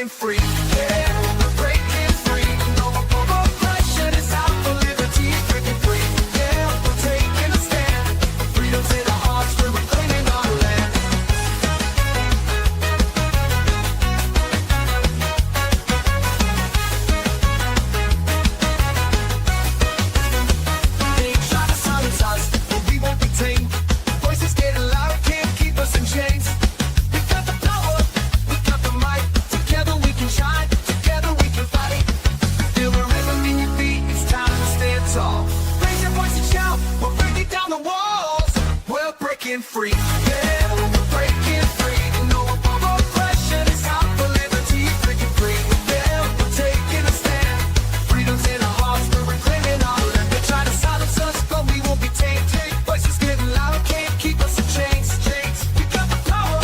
free. Yeah, we're breaking free. No more oppression. It's out for liberty. Breaking free. Yeah, we're taking a stand. Freedom's in our hearts. We're reclaiming our land. They try to silence us, but we won't be tamed. Voices getting louder, can't keep us in chains. We got the power, we got the might. Together we can shine, together we can fight. Feel the rhythm in your feet, it's time to stand tall. Raise your voice and shout, we're breaking down the walls. We're breaking free, yeah, we're breaking free. No more oppression, it's out for liberty. Breaking free, yeah, we're taking a stand. Freedom's in our hearts, we're reclaiming our land. They try to silence us, but we won't be tamed. Voices getting louder, can't keep us in chains. We got the power,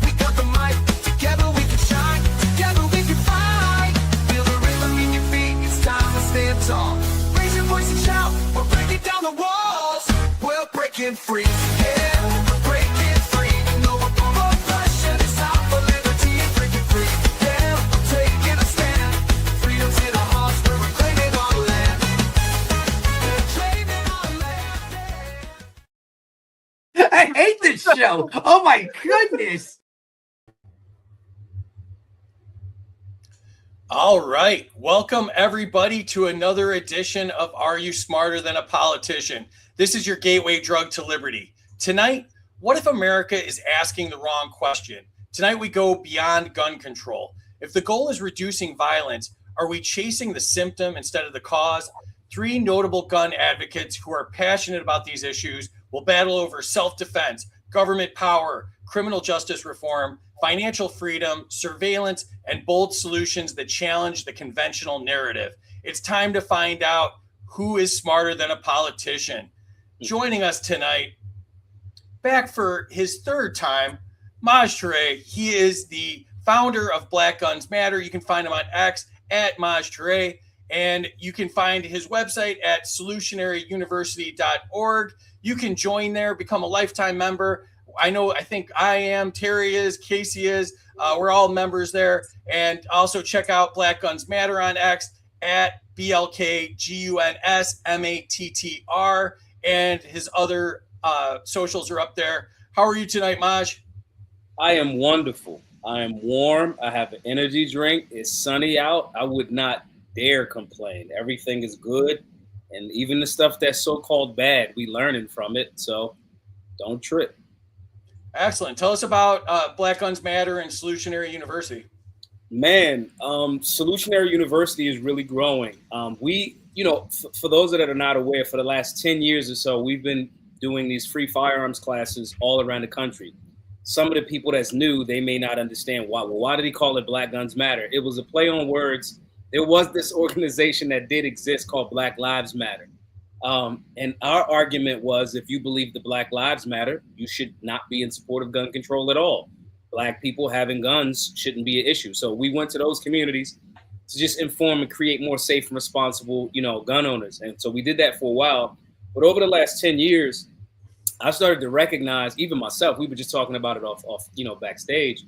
we got the might. Together we can shine, together we can fight. Feel the rhythm in your feet, it's time to stand tall. Raise your voice and shout, we're breaking down the walls. We're breaking free, yeah, we're breaking free. No more oppression, it's out for liberty. Breaking free, yeah, we're taking a stand. Freedom's in our hearts, we're reclaiming our land. Reclaiming our land. I hate this show. Oh my goodness. All right. Welcome, everybody, to another edition of Are You Smarter Than a Politician? This is your gateway drug to liberty. Tonight, what if America is asking the wrong question? Tonight, we go beyond gun control. If the goal is reducing violence, are we chasing the symptom instead of the cause? Three notable gun advocates who are passionate about these issues will battle over self-defense, government power, criminal justice reform, financial freedom, surveillance, and bold solutions that challenge the conventional narrative. It's time to find out who is smarter than a politician. Joining us tonight, back for his third time, Maj Toure. He is the founder of Black Guns Matter. You can find him on X at Maj Toure, and you can find his website at solutionaryuniversity.org. You can join there, become a lifetime member. I think I am, Terry is, Kaecey is. We're all members there. And also check out Black Guns Matter on X at BLKGUNSMATTR. And his other socials are up there. How are you tonight, Maj? I am wonderful. I am warm. I have an energy drink. It's sunny out. I would not dare complain. Everything is good. And even the stuff that's so-called bad, we learning from it. So don't trip. Excellent. Tell us about Black Guns Matter and Solutionary University. Man, Solutionary University is really growing. For those that are not aware, for the last 10 years or so, we've been doing these free firearms classes all around the country. Some of the people that's new, they may not understand why. Well, why did he call it Black Guns Matter? It was a play on words. There was this organization that did exist called Black Lives Matter. And our argument was, if you believe the Black Lives Matter, you should not be in support of gun control at all. Black people having guns shouldn't be an issue. So we went to those communities to just inform and create more safe and responsible, gun owners. And so we did that for a while. But over the last 10 years, I started to recognize, even myself, we were just talking about it off backstage,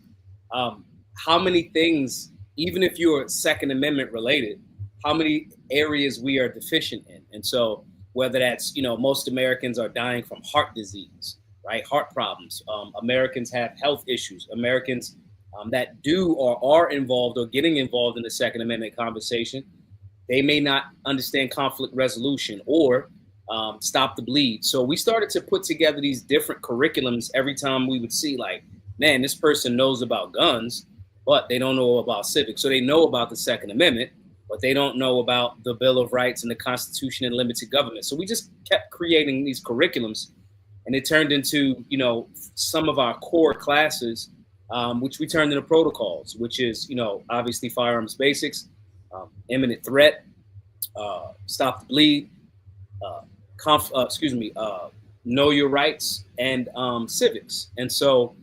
how many things, even if you're Second Amendment related, how many areas we are deficient in. And so whether that's, most Americans are dying from heart disease, right? Heart problems. Americans have health issues. Americans that do or are involved or getting involved in the Second Amendment conversation, they may not understand conflict resolution or stop the bleed. So we started to put together these different curriculums every time we would see, like, man, this person knows about guns, but they don't know about civics. So they know about the Second Amendment, but they don't know about the Bill of Rights and the Constitution and limited government. So we just kept creating these curriculums, and it turned into, some of our core classes, which we turned into protocols, which is, obviously firearms basics, imminent threat, stop the bleed, know your rights, and civics. And so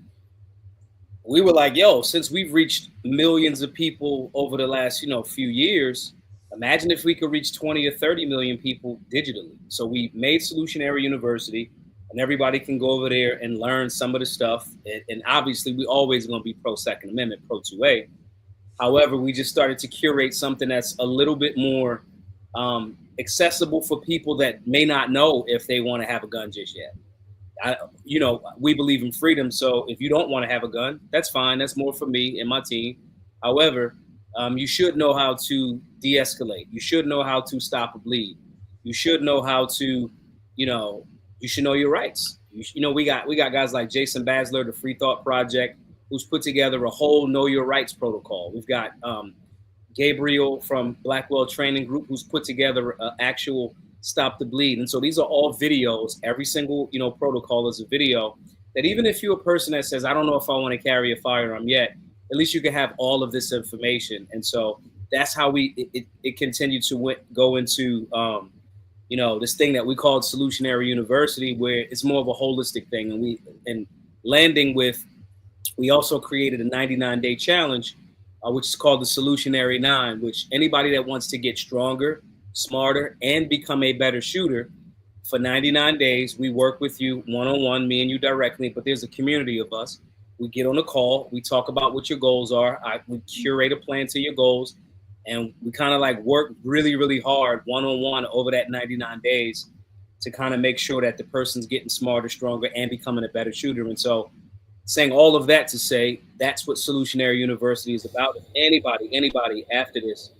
we were like, yo, since we've reached millions of people over the last, few years, imagine if we could reach 20 or 30 million people digitally. So we made Solutionary University, and everybody can go over there and learn some of the stuff. And obviously, we always going to be pro Second Amendment, pro 2A. However, we just started to curate something that's a little bit more accessible for people that may not know if they want to have a gun just yet. We believe in freedom. So if you don't want to have a gun, that's fine. That's more for me and my team. However, you should know how to de-escalate. You should know how to stop a bleed. You should know how to, you should know your rights. We got guys like Jason Basler, the Free Thought Project, who's put together a whole Know Your Rights protocol. We've got Gabriel from Blackwell Training Group, who's put together an actual Stop the Bleed. And so these are all videos. Every single, protocol is a video that even if you're a person that says, I don't know if I want to carry a firearm yet, at least you can have all of this information. And so that's how it continued to go into, this thing that we called Solutionary University, where it's more of a holistic thing. And landing with, we also created a 99-day challenge, which is called the Solutionary 9, which anybody that wants to get stronger, smarter, and become a better shooter, for 99 days, we work with you one-on-one, me and you directly, but there's a community of us. We get on a call, we talk about what your goals are, we curate a plan to your goals, and we kind of like work really, really hard one-on-one over that 99 days to kind of make sure that the person's getting smarter, stronger, and becoming a better shooter. And so saying all of that to say that's what Solutionary University is about. If anybody after this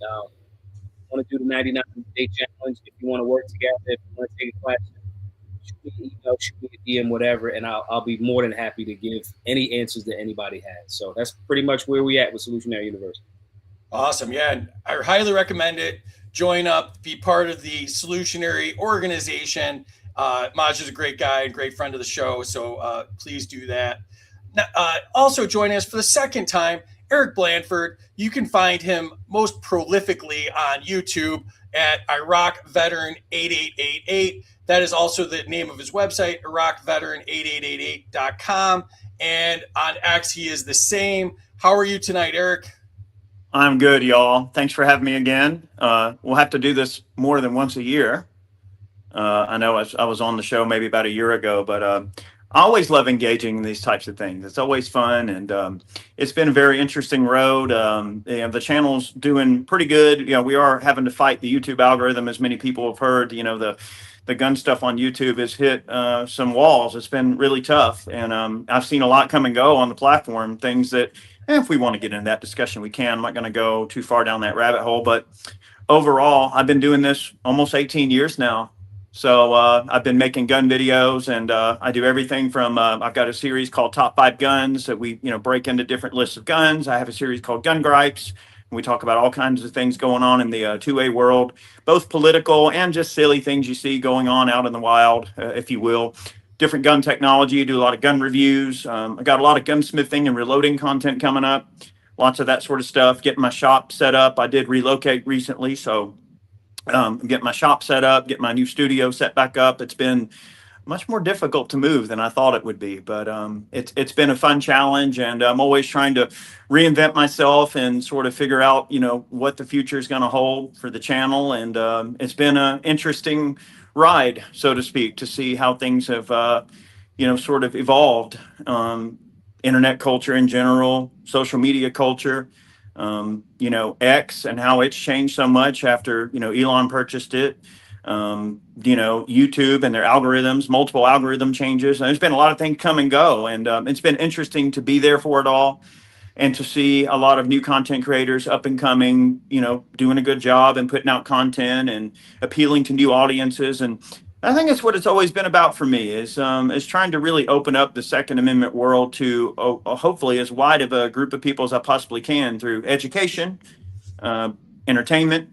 want to do the 99-day challenge, if you want to work together, if you want to take a class, shoot me an email, shoot me a DM, whatever, and I'll be more than happy to give any answers that anybody has. So that's pretty much where we at with Solutionary University. Awesome. Yeah, I highly recommend it. Join up, be part of the Solutionary organization. Maj is a great guy and great friend of the show, so please do that. Now, also join us for the second time, Eric Blandford. You can find him most prolifically on YouTube at Iraq Veteran 8888. That is also the name of his website, IraqVeteran8888.com. And on X, he is the same. How are you tonight, Eric? I'm good, y'all. Thanks for having me again. We'll have to do this more than once a year. I know I was on the show maybe about a year ago, but I always love engaging in these types of things. It's always fun, and it's been a very interesting road. The channel's doing pretty good. We are having to fight the YouTube algorithm, as many people have heard. The gun stuff on YouTube has hit some walls. It's been really tough, and I've seen a lot come and go on the platform, things that, if we want to get into that discussion, we can. I'm not going to go too far down that rabbit hole, but overall, I've been doing this almost 18 years now. So I've been making gun videos, and I do everything from I've got a series called Top 5 Guns that we break into different lists of guns. I have a series called Gun Gripes, and we talk about all kinds of things going on in the 2A world, both political and just silly things you see going on out in the wild, if you will. Different gun technology, do a lot of gun reviews. I got a lot of gunsmithing and reloading content coming up, lots of that sort of stuff. Getting my shop set up. I did relocate recently, so get my shop set up, get my new studio set back up. It's been much more difficult to move than I thought it would be, but it's been a fun challenge, and I'm always trying to reinvent myself and sort of figure out what the future is going to hold for the channel. And it's been an interesting ride, so to speak, to see how things have sort of evolved. Internet culture in general, social media culture, X, and how it's changed so much after Elon purchased it. YouTube and their algorithms, multiple algorithm changes. And there's been a lot of things come and go, and it's been interesting to be there for it all, and to see a lot of new content creators up and coming, doing a good job and putting out content and appealing to new audiences. And I think that's what it's always been about for me, is trying to really open up the Second Amendment world to hopefully as wide of a group of people as I possibly can, through education, entertainment,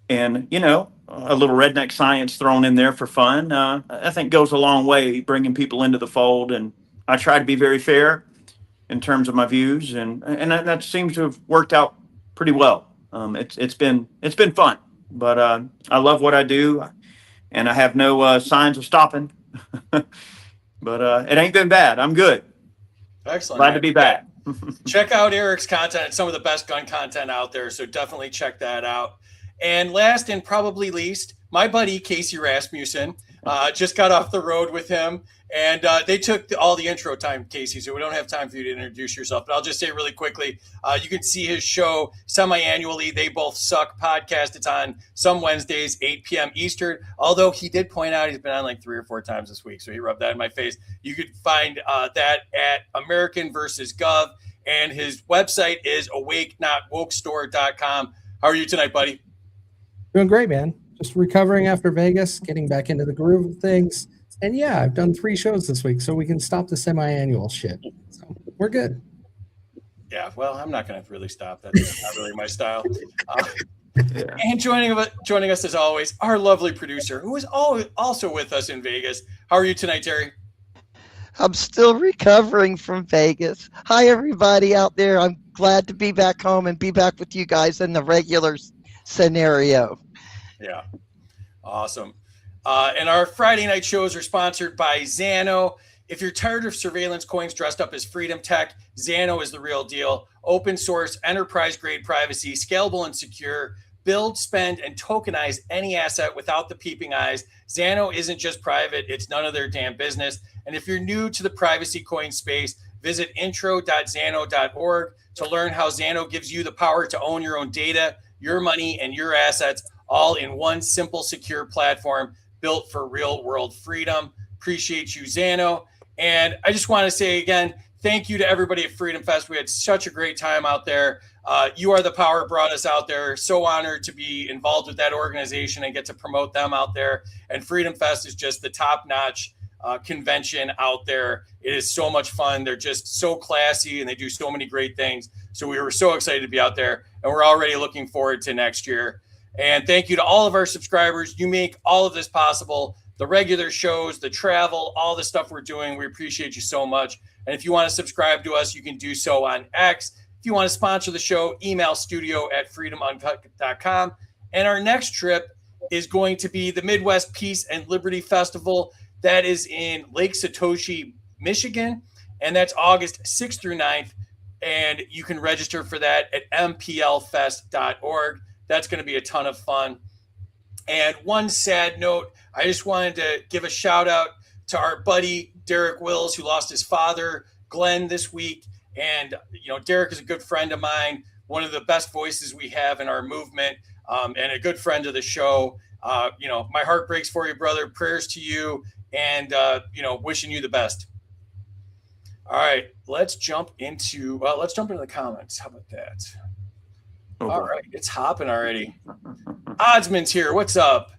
and a little redneck science thrown in there for fun. I think goes a long way, bringing people into the fold. And I try to be very fair in terms of my views, and that seems to have worked out pretty well. It's been fun, but I love what I do, and I have no signs of stopping. But it ain't been bad. I'm good. Excellent. Glad to be back. Check out Eric's content. It's some of the best gun content out there, so definitely check that out. And last and probably least, my buddy Kaecey Rasmussen. Just got off the road with him, and they took all the intro time, Kaecey, so we don't have time for you to introduce yourself. But I'll just say really quickly, you can see his show semi-annually, They Both Suck podcast. It's on some Wednesdays, 8 p.m. Eastern, although he did point out he's been on like 3 or 4 times this week, so he rubbed that in my face. You could find that at American versus Gov, and his website is awakenotwokestore.com. How are you tonight, buddy? Doing great, man. Just recovering after Vegas, getting back into the groove of things. And yeah, I've done 3 shows this week, so we can stop the semi-annual shit. So we're good. Yeah, well, I'm not going to really stop. That's not really my style. And joining us as always, our lovely producer, who is also with us in Vegas. How are you tonight, Terry? I'm still recovering from Vegas. Hi, everybody out there. I'm glad to be back home and be back with you guys in the regular scenario. Yeah, awesome. And our Friday night shows are sponsored by Xano. If you're tired of surveillance coins dressed up as freedom tech, Xano is the real deal. Open source, enterprise-grade privacy, scalable and secure. Build, spend, and tokenize any asset without the peeping eyes. Xano isn't just private. It's none of their damn business. And if you're new to the privacy coin space, visit intro.xano.org to learn how Xano gives you the power to own your own data, your money, and your assets, all in one simple, secure platform built for real-world freedom. Appreciate you, Xano. And I just want to say again, thank you to everybody at Freedom Fest. We had such a great time out there. You Are the Power brought us out there. So honored to be involved with that organization and get to promote them out there. And Freedom Fest is just the top-notch convention out there. It is so much fun. They're just so classy and they do so many great things. So we were so excited to be out there, and we're already looking forward to next year. And thank you to all of our subscribers. You make all of this possible. The regular shows, the travel, all the stuff we're doing. We appreciate you so much. And if you want to subscribe to us, you can do so on X. If you want to sponsor the show, email studio@freedomuncut.com. And our next trip is going to be the Midwest Peace and Liberty Festival. That is in Lake Satoshi, Michigan. And that's August 6th through 9th. And you can register for that at mplfest.org. That's going to be a ton of fun. And one sad note, I just wanted to give a shout out to our buddy Derek Wills, who lost his father, Glenn, this week. And, you know, Derek is a good friend of mine, one of the best voices we have in our movement, and a good friend of the show. You know, my heart breaks for you, brother. Prayers to you, and, you know, wishing you the best. All right, let's jump into the comments. How about that? Oh, all right, it's hopping already. Oddsman's here. What's up?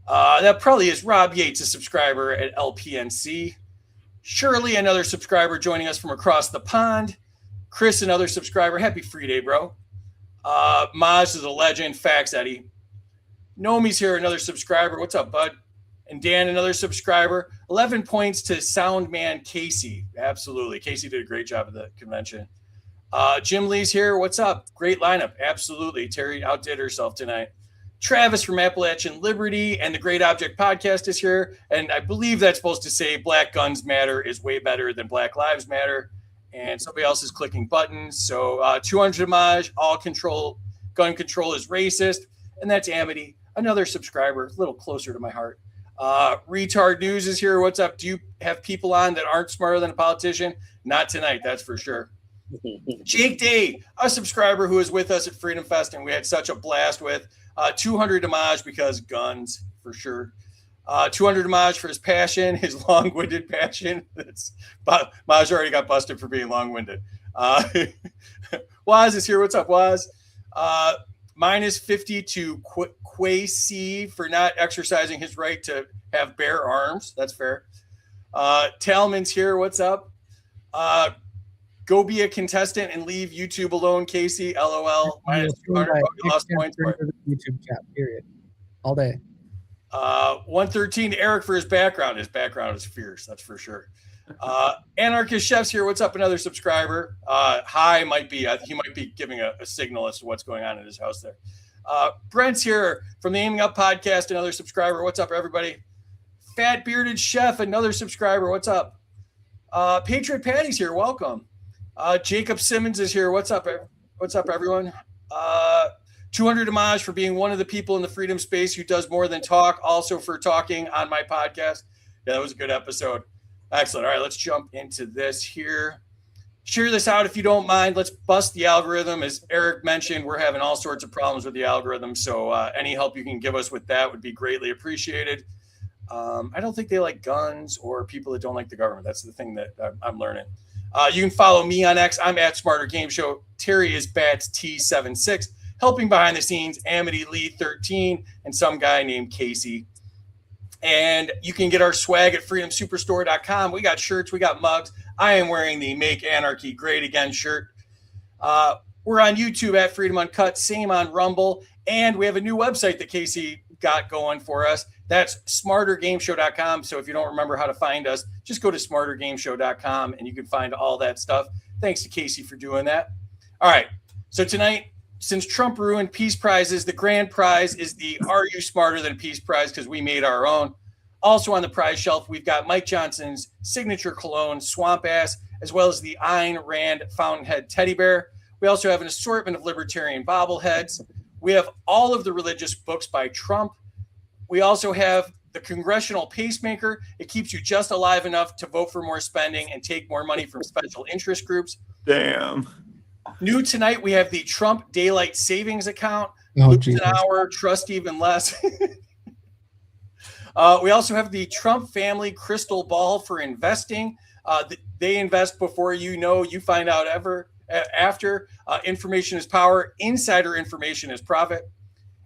That probably is Rob Yates, a subscriber at LPNC. Shirley, another subscriber joining us from across the pond. Chris, another subscriber. Happy free day, bro. Maj is a legend. Facts, Eddie. Nomi's here, another subscriber. What's up, bud? And Dan, another subscriber. 11 points to Soundman Kaecey. Absolutely. Kaecey did a great job at the convention. Jim Lee's here. What's up? Great lineup. Absolutely. Terry outdid herself tonight. Travis from Appalachian Liberty and the Great Object Podcast is here. And I believe that's supposed to say Black Guns Matter is way better than Black Lives Matter. And somebody else is clicking buttons. So 200 Maj, gun control is racist. And that's Amity, another subscriber, a little closer to my heart. Retard News is here. What's up? Do you have people on that aren't smarter than a politician? Not tonight, that's for sure. Jake Day, a subscriber who was with us at Freedom Fest, and we had such a blast with 200 Maj because guns, for sure. 200 Maj for his passion, his long-winded passion. Maj already got busted for being long-winded. Waz is here. What's up, Waz? Minus 50 to Kaecey for not exercising his right to have bare arms. That's fair. Talman's here. What's up? Go be a contestant and leave YouTube alone, Kaecey. LOL. Minus 200. Lost points. YouTube chat, period. All day. 113 Eric for his background. His background is fierce. That's for sure. Anarchist Chef's here. What's up? Another subscriber. Hi might be. He might be giving a signal as to what's going on in his house there. Brent's here from the Aiming Up Podcast. Another subscriber. What's up, everybody? Fat Bearded Chef. Another subscriber. What's up? Patriot Patty's here. Welcome. Jacob Simmons is here. What's up? What's up, everyone? 200 to Maj for being one of the people in the freedom space who does more than talk, also for talking on my podcast. Yeah, that was a good episode. Excellent. All right, let's jump into this here. Share this out if you don't mind. Let's bust the algorithm. As Eric mentioned, we're having all sorts of problems with the algorithm, so any help you can give us with that would be greatly appreciated. I don't think they like guns or people that don't like the government. That's the thing that I'm learning. You can follow me on X. I'm at Smarter Game Show. Terry is Bats T76. Helping behind the scenes, Amity Lee 13, and some guy named Kaecey. And you can get our swag at freedomsuperstore.com. We got shirts, we got mugs. I am wearing the Make Anarchy Great Again shirt. We're on YouTube at Freedom Uncut, same on Rumble. And we have a new website that Kaecey got going for us. That's smartergameshow.com. So if you don't remember how to find us, just go to smartergameshow.com and you can find all that stuff. Thanks to Kaecey for doing that. All right. So tonight, since Trump ruined peace prizes, the grand prize is the Are You Smarter Than Peace prize because we made our own. Also on the prize shelf, we've got Mike Johnson's signature cologne, Swamp Ass, as well as the Ayn Rand Fountainhead teddy bear. We also have an assortment of libertarian bobbleheads. We have all of the religious books by Trump. We also have the Congressional Pacemaker. It keeps you just alive enough to vote for more spending and take more money from special interest groups. Damn. New tonight, we have the Trump Daylight Savings Account. Oh, Lose Jesus. an hour, trust even less. We also have the Trump Family Crystal Ball for investing. They invest before you know, you find out after. Information is power. Insider information is profit.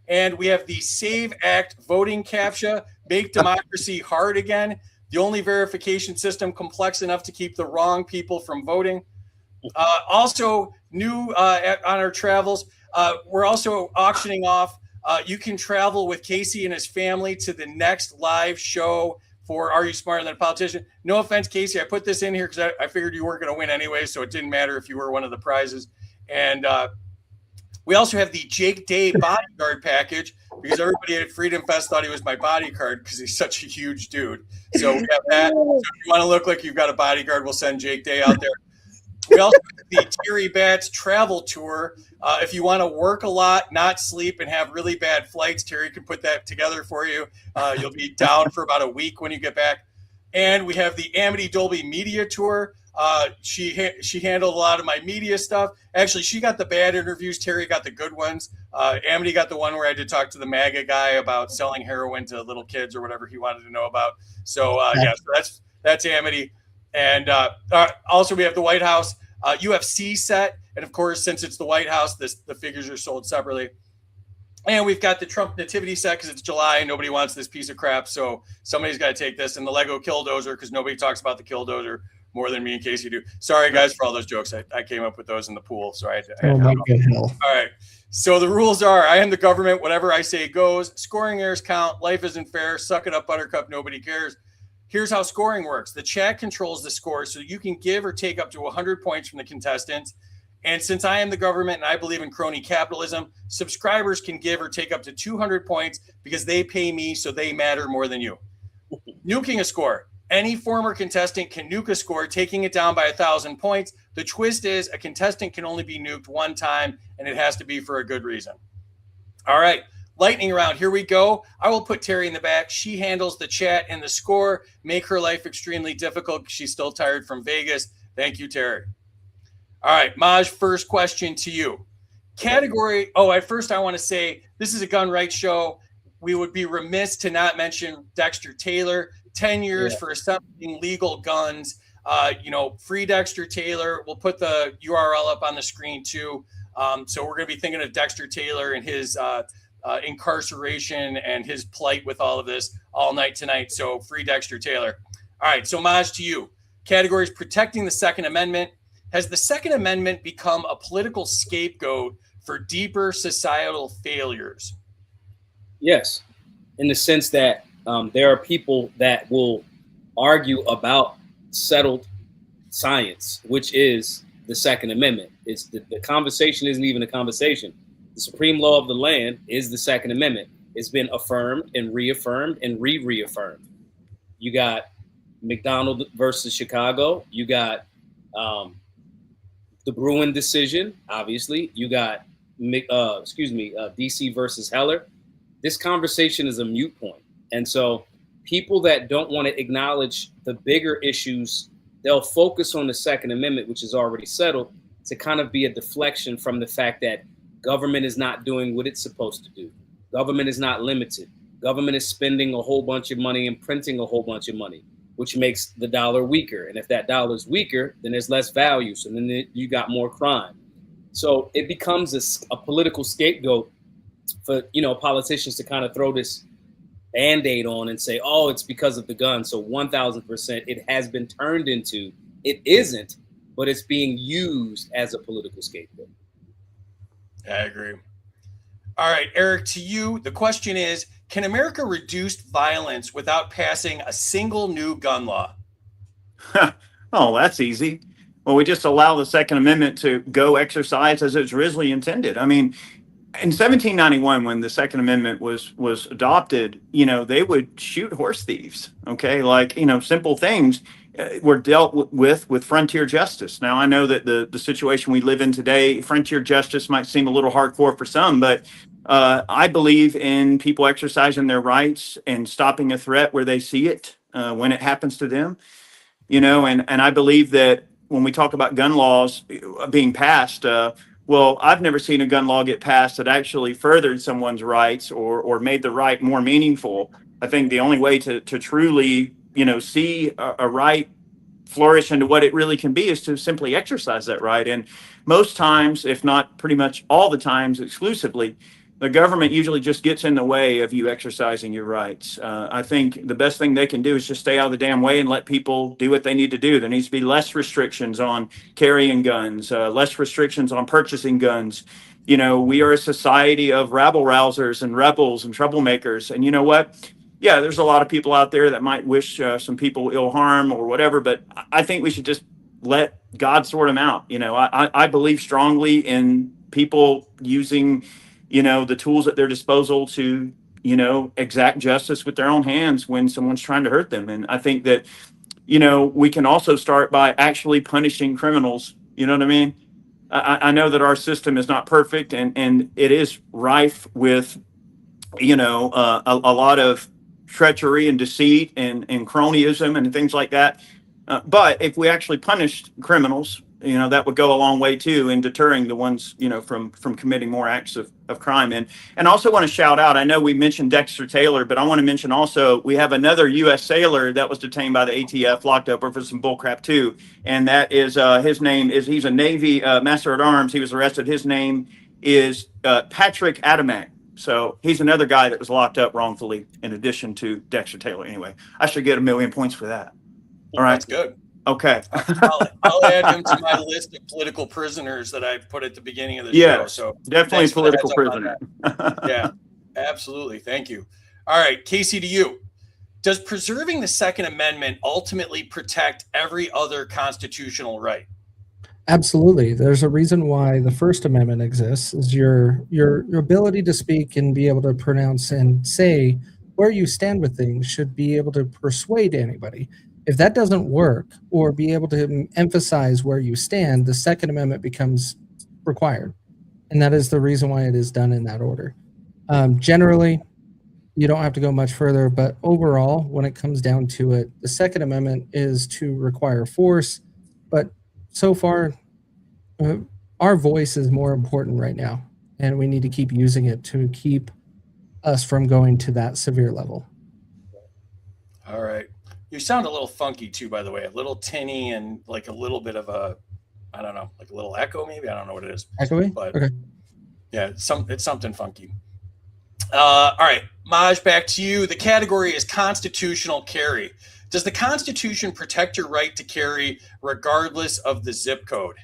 And we have the Save Act voting CAPTCHA, Make Democracy Hard Again. The only verification system complex enough to keep the wrong people from voting. Also, new on our travels, we're also auctioning off. You can travel with Kaecey and his family to the next live show for Are You Smarter Than a Politician? No offense, Kaecey. I put this in here because I figured you weren't going to win anyway, so it didn't matter if you were one of the prizes. And we also have the Jake Day bodyguard package because everybody at Freedom Fest thought he was my bodyguard because he's such a huge dude. So we have that. So if you want to look like you've got a bodyguard, we'll send Jake Day out there. We also have the Terry Bats travel tour. If you want to work a lot, not sleep, and have really bad flights, Terry can put that together for you. You'll be down for about a week when you get back. And we have the Amity Dolby Media Tour. She handled a lot of my media stuff. Actually, she got the bad interviews. Terry got the good ones. Amity got the one where I had to talk to the MAGA guy about selling heroin to little kids or whatever he wanted to know about. So, so that's Amity. And also we have the White House UFC set. And of course, since it's the White House, the figures are sold separately. And we've got the Trump nativity set because it's July and nobody wants this piece of crap. So somebody's got to take this. And the Lego Killdozer because nobody talks about the Killdozer more than me and Kaecey do. Sorry, guys, for all those jokes. I came up with those in the pool. So I had Oh, my good hell. All right. So the rules are I am the government. Whatever I say goes. Scoring errors count. Life isn't fair. Suck it up, Buttercup. Nobody cares. Here's how scoring works. The chat controls the score, so you can give or take up to 100 points from the contestants. And since I am the government and I believe in crony capitalism, subscribers can give or take up to 200 points because they pay me, so they matter more than you. Nuking a score. Any former contestant can nuke a score, taking it down by 1,000 points. The twist is a contestant can only be nuked one time, and it has to be for a good reason. All right. Lightning round. Here we go. I will put Terry in the back. She handles the chat and the score. Make her life extremely difficult because she's still tired from Vegas. Thank you, Terry. All right, Maj, first question to you. Category. At first I want to say this is a gun rights show. We would be remiss to not mention Dexter Taylor. 10 years for assembling legal guns. Free Dexter Taylor. We'll put the URL up on the screen too. So we're going to be thinking of Dexter Taylor and his incarceration and his plight with all of this all night tonight. So free Dexter Taylor. All right. So Maj, to you. Categories: protecting the Second Amendment. Has the Second Amendment become a political scapegoat for deeper societal failures? Yes, in the sense that there are people that will argue about settled science, which is the Second Amendment. It's the conversation isn't even a conversation. The supreme law of the land is the Second Amendment. It's been affirmed and reaffirmed and reaffirmed. You got McDonald versus Chicago. You got the Bruin decision, obviously. You got DC versus Heller, this conversation is a moot point. And so people that don't want to acknowledge the bigger issues, they'll focus on the Second Amendment, which is already settled, to kind of be a deflection from the fact that government is not doing what it's supposed to do. Government is not limited. Government is spending a whole bunch of money and printing a whole bunch of money, which makes the dollar weaker. And if that dollar is weaker, then there's less value. So then you got more crime. So it becomes a political scapegoat for, politicians to kind of throw this Band-Aid on and say, oh, it's because of the gun. So 1,000% it has been turned into, it isn't, but it's being used as a political scapegoat. I agree. All right, Eric, to you, the question is, can America reduce violence without passing a single new gun law? Oh, that's easy. Well, we just allow the Second Amendment to go exercise as it's originally intended. I mean, in 1791, when the Second Amendment was adopted, they would shoot horse thieves. Okay, like simple things were dealt with frontier justice. Now, I know that the situation we live in today, frontier justice might seem a little hardcore for some, but I believe in people exercising their rights and stopping a threat where they see it when it happens to them. And I believe that when we talk about gun laws being passed, well, I've never seen a gun law get passed that actually furthered someone's rights or made the right more meaningful. I think the only way to truly, see a right flourish into what it really can be is to simply exercise that right. And most times, if not pretty much all the times exclusively, the government usually just gets in the way of you exercising your rights. I think the best thing they can do is just stay out of the damn way and let people do what they need to do. There needs to be less restrictions on carrying guns, less restrictions on purchasing guns. We are a society of rabble-rousers and rebels and troublemakers. And you know what? Yeah, there's a lot of people out there that might wish some people ill harm or whatever, but I think we should just let God sort them out. I believe strongly in people using the tools at their disposal to, exact justice with their own hands when someone's trying to hurt them. And I think that, we can also start by actually punishing criminals. You know what I mean? I know that our system is not perfect and it is rife with, a lot of treachery and deceit and cronyism and things like that. But if we actually punished criminals, that would go a long way too in deterring the ones, from committing more acts of crime. And I also want to shout out, I know we mentioned Dexter Taylor, but I want to mention also we have another U.S. sailor that was detained by the ATF, locked up over some bullcrap too. And that is, his name is, he's a Navy Master at Arms. He was arrested. His name is Patrick Adamak. So he's another guy that was locked up wrongfully in addition to Dexter Taylor. Anyway, I should get 1,000,000 points for that. All right. That's good. Okay. I'll add him to my list of political prisoners that I put at the beginning of the show. So definitely political prisoner. Yeah, absolutely. Thank you. All right, Kaecey, to you. Does preserving the Second Amendment ultimately protect every other constitutional right? Absolutely. There's a reason why the First Amendment exists, is your ability to speak and be able to pronounce and say where you stand with things should be able to persuade anybody. If that doesn't work, or be able to emphasize where you stand, the Second Amendment becomes required. And that is the reason why it is done in that order. Generally, you don't have to go much further, but overall, when it comes down to it, the Second Amendment is to require force. But so far, our voice is more important right now, and we need to keep using it to keep us from going to that severe level. All right. You sound a little funky too, by the way, a little tinny and like a little bit of a, I don't know, like a little echo maybe. I don't know what it is. Echoey? But okay. Yeah, it's something funky. All right, Maj, back to you. The category is constitutional carry. Does the Constitution protect your right to carry regardless of the zip code?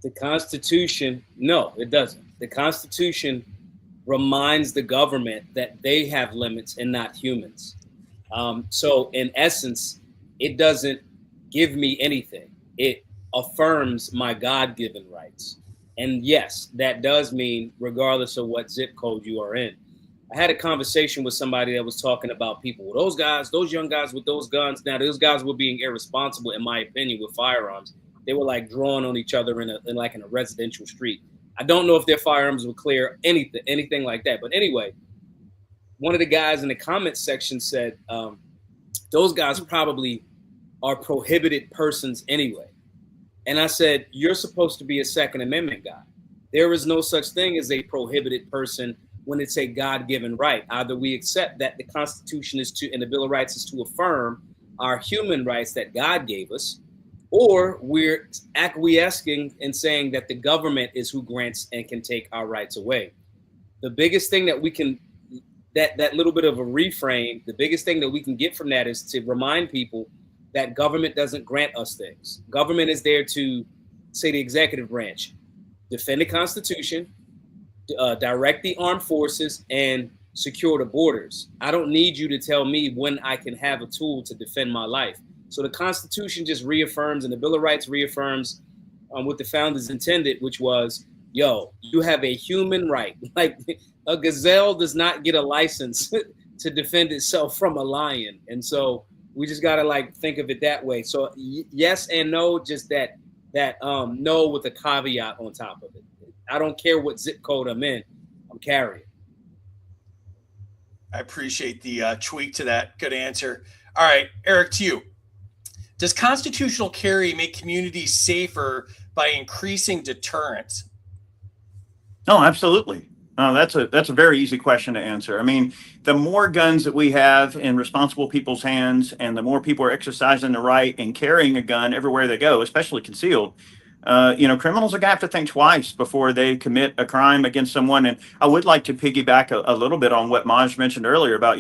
The Constitution, no, it doesn't. The Constitution reminds the government that they have limits and not humans. So in essence, it doesn't give me anything. It affirms my God-given rights. And yes, that does mean regardless of what zip code you are in. I had a conversation with somebody that was talking about people, those guys, those young guys with those guns. Now, those guys were being irresponsible, in my opinion, with firearms. They were like drawing on each other in a residential street. I don't know if their firearms were clear, anything like that. But anyway, one of the guys in the comments section said those guys probably are prohibited persons anyway. And I said, you're supposed to be a Second Amendment guy. There is no such thing as a prohibited person when it's a God-given right. Either we accept that the Constitution is to, and the Bill of Rights is to affirm our human rights that God gave us, or we're acquiescing and saying that the government is who grants and can take our rights away. The biggest thing that we can, that little bit of a reframe, the biggest thing that we can get from that is to remind people that government doesn't grant us things. Government is there to, say, the executive branch, defend the Constitution, direct the armed forces, and secure the borders. I don't need you to tell me when I can have a tool to defend my life. So the Constitution just reaffirms, and the Bill of Rights reaffirms what the founders intended, which was, yo, you have a human right. Like a gazelle does not get a license to defend itself from a lion. And so we just got to like think of it that way. So yes and no, just that no with a caveat on top of it. I don't care what zip code I'm in, I'm carrying. I appreciate the tweak to that. Good answer. All right, Eric, to you. Does constitutional carry make communities safer by increasing deterrence? No, absolutely. That's a very easy question to answer. I mean, the more guns that we have in responsible people's hands, and the more people are exercising the right and carrying a gun everywhere they go, especially concealed, criminals are going to have to think twice before they commit a crime against someone. And I would like to piggyback a little bit on what Maj mentioned earlier about,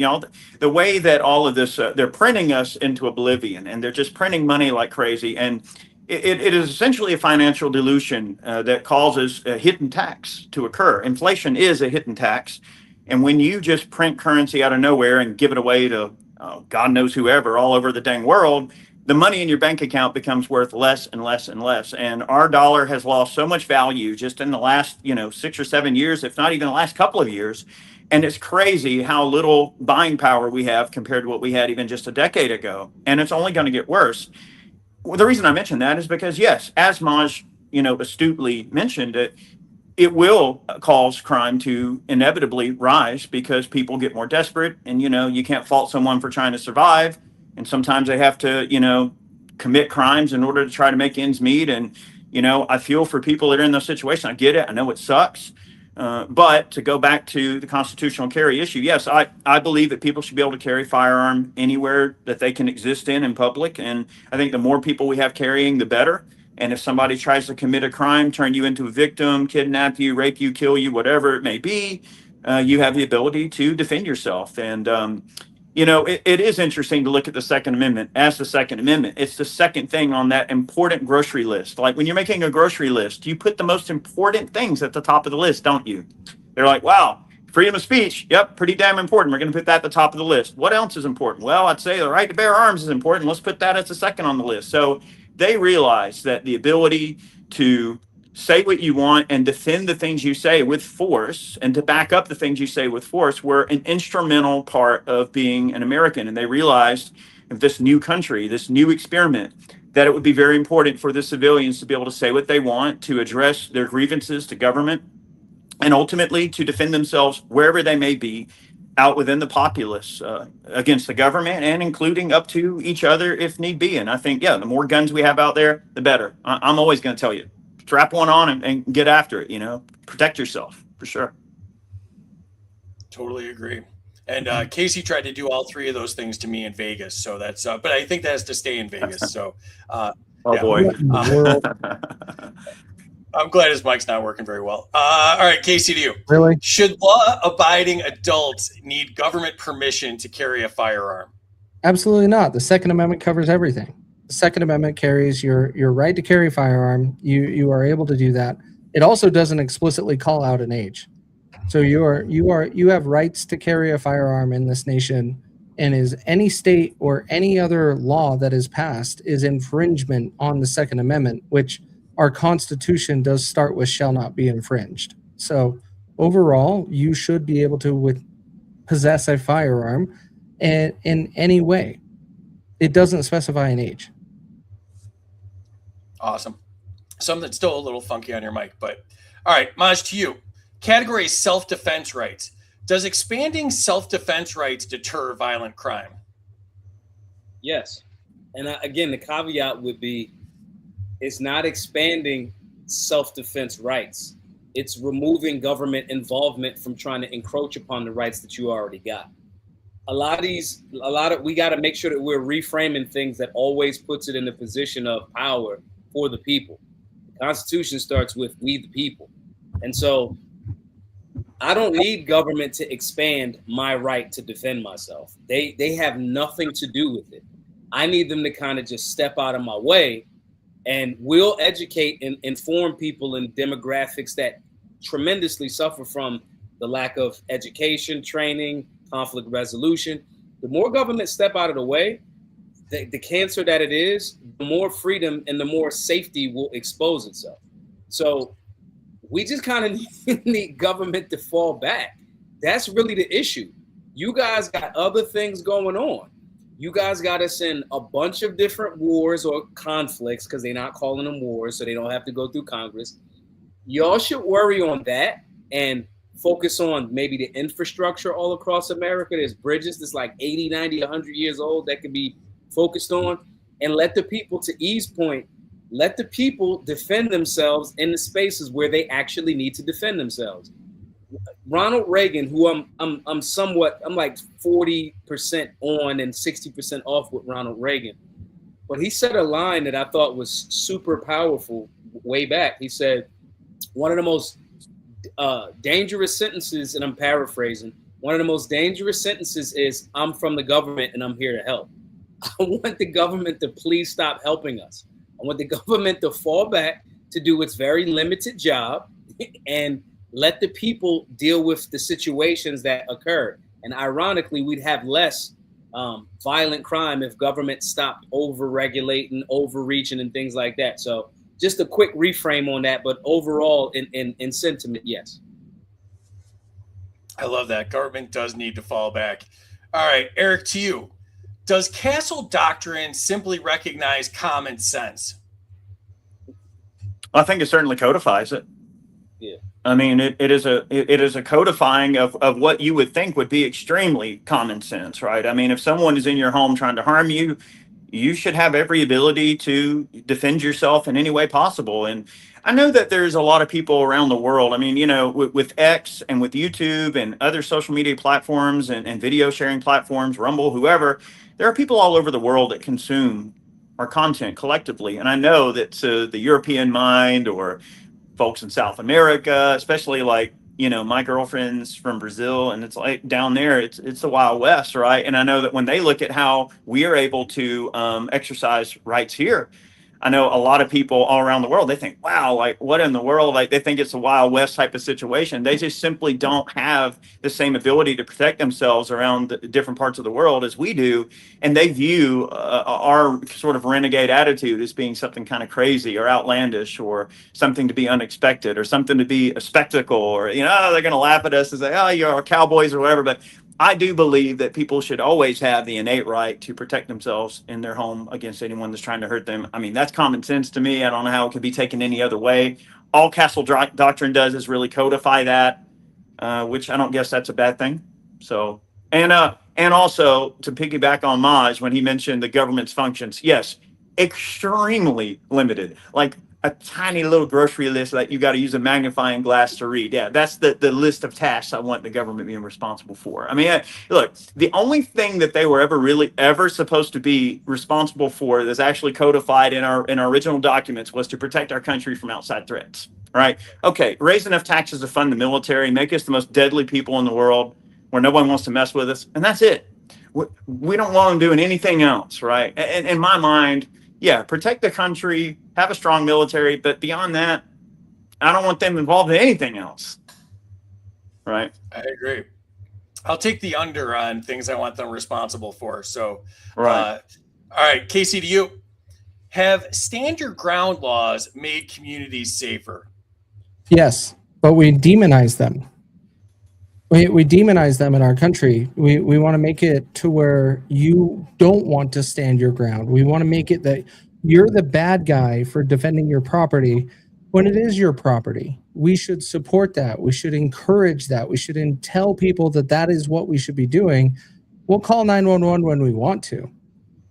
the way that all of this, they're printing us into oblivion, and they're just printing money like crazy. And it is essentially a financial dilution that causes a hidden tax to occur. Inflation is a hidden tax. And when you just print currency out of nowhere and give it away to God knows whoever all over the dang world, the money in your bank account becomes worth less and less and less. And our dollar has lost so much value just in the last, 6 or 7 years, if not even the last couple of years. And it's crazy how little buying power we have compared to what we had even just a decade ago. And it's only going to get worse. Well, the reason I mention that is because, yes, as Maj, astutely mentioned, it will cause crime to inevitably rise because people get more desperate, and, you can't fault someone for trying to survive. And sometimes they have to, commit crimes in order to try to make ends meet. And, I feel for people that are in those situations. I get it. I know it sucks. But to go back to the constitutional carry issue, yes, I believe that people should be able to carry firearm anywhere that they can exist in public. And I think the more people we have carrying, the better. And if somebody tries to commit a crime, turn you into a victim, kidnap you, rape you, kill you, whatever it may be, you have the ability to defend yourself. And, it is interesting to look at the Second Amendment as the Second Amendment. It's the second thing on that important grocery list. Like when you're making a grocery list, you put the most important things at the top of the list, don't you? They're like, wow, freedom of speech. Yep, pretty damn important. We're going to put that at the top of the list. What else is important? Well, I'd say the right to bear arms is important. Let's put that as the second on the list. So they realize that the ability to say what you want and defend the things you say with force, and to back up the things you say with force, were an instrumental part of being an American. And they realized of this new country, this new experiment, that it would be very important for the civilians to be able to say what they want, to address their grievances to government, and ultimately to defend themselves wherever they may be out within the populace against the government, and including up to each other if need be. And I think, the more guns we have out there, the better. I'm always going to tell you, strap one on and get after it, protect yourself for sure. Totally agree. And Kaecey tried to do all three of those things to me in Vegas. So that's, but I think that has to stay in Vegas. So, boy. I'm glad his mic's not working very well. All right, Kaecey, to you. Really? Should law-abiding adults need government permission to carry a firearm? Absolutely not. The Second Amendment covers everything. The Second Amendment carries your right to carry a firearm. You are able to do that. It also doesn't explicitly call out an age. So you have rights to carry a firearm in this nation, and is any state or any other law that is passed is infringement on the Second Amendment, which our Constitution does start with shall not be infringed. So overall, you should be able to possess a firearm in any way. It doesn't specify an age. Awesome. Something that's still a little funky on your mic, but All right, Maj, to you. Category is self-defense rights. Does expanding self-defense rights deter violent crime? Yes. And again, the caveat would be it's not expanding self-defense rights. It's removing government involvement from trying to encroach upon the rights that you already got. We got to make sure that we're reframing things that always puts it in a position of power for the people. The Constitution starts with we the people. And so I don't need government to expand my right to defend myself. They have nothing to do with it. I need them to kind of just step out of my way, and we'll educate and inform people in demographics that tremendously suffer from the lack of education, training, conflict resolution. The more government step out of the way, the cancer that it is, the more freedom and the more safety will expose itself. So we just kind of need government to fall back. That's really the issue. You guys got other things going on. You guys got us in a bunch of different wars or conflicts, because they're not calling them wars, so they don't have to go through Congress. Y'all should worry on that and focus on maybe the infrastructure all across America. There's bridges that's like 80, 90, 100 years old that can be focused on, and let the people, to Eve's point, let the people defend themselves in the spaces where they actually need to defend themselves. Ronald Reagan, who I'm like 40% on and 60% off with Ronald Reagan, but he said a line that I thought was super powerful way back. He said, one of the most dangerous sentences, and I'm paraphrasing, one of the most dangerous sentences is, I'm from the government and I'm here to help. I want the government to please stop helping us. I want the government to fall back to do its very limited job and let the people deal with the situations that occur. And ironically, we'd have less violent crime if government stopped over-regulating, overreaching, and things like that. So just a quick reframe on that, but overall in sentiment, yes. I love that. Government does need to fall back. All right, Eric, to you. Does Castle Doctrine simply recognize common sense? I think it certainly codifies it. Yeah. I mean, it is a codifying of what you would think would be extremely common sense, right? I mean, if someone is in your home trying to harm you, you should have every ability to defend yourself in any way possible. And I know that there's a lot of people around the world. I mean, you know, with X and with YouTube and other social media platforms and video sharing platforms, Rumble, whoever, there are people all over the world that consume our content collectively. And I know that to the European mind, or folks in South America, especially like, you know, my girlfriend's from Brazil, and it's like down there, it's the Wild West, right? And I know that when they look at how we are able to exercise rights here, I know a lot of people all around the world, they think, wow, like what in the world? Like they think it's a Wild West type of situation. They just simply don't have the same ability to protect themselves around the different parts of the world as we do. And they view our sort of renegade attitude as being something kind of crazy or outlandish, or something to be unexpected, or something to be a spectacle, or, you know, they're going to laugh at us and say, oh, you're cowboys or whatever. But I do believe that people should always have the innate right to protect themselves in their home against anyone that's trying to hurt them. I mean, that's common sense to me. I don't know how it could be taken any other way. All Castle Doctrine does is really codify that, which I don't guess that's a bad thing. So, and also to piggyback on Maj, when he mentioned the government's functions, yes, extremely limited. Like a tiny little grocery list that you got to use a magnifying glass to read. Yeah, that's the list of tasks I want the government being responsible for. I mean, look, the only thing that they were ever supposed to be responsible for that's actually codified in our original documents was to protect our country from outside threats. Right? Okay, raise enough taxes to fund the military, make us the most deadly people in the world where no one wants to mess with us, and that's it. We don't want them doing anything else, right? And in my mind, yeah, protect the country, have a strong military, but beyond that, I don't want them involved in anything else. Right? I agree. I'll take the under on things I want them responsible for. So, right. All right, Kaecey, to you. Have stand your ground laws made communities safer? Yes, but we demonize them. We demonize them in our country. We want to make it to where you don't want to stand your ground. We want to make it that you're the bad guy for defending your property, when it is your property, we should support that. We should encourage that. We should tell people that that is what we should be doing. We'll call 911 when we want to,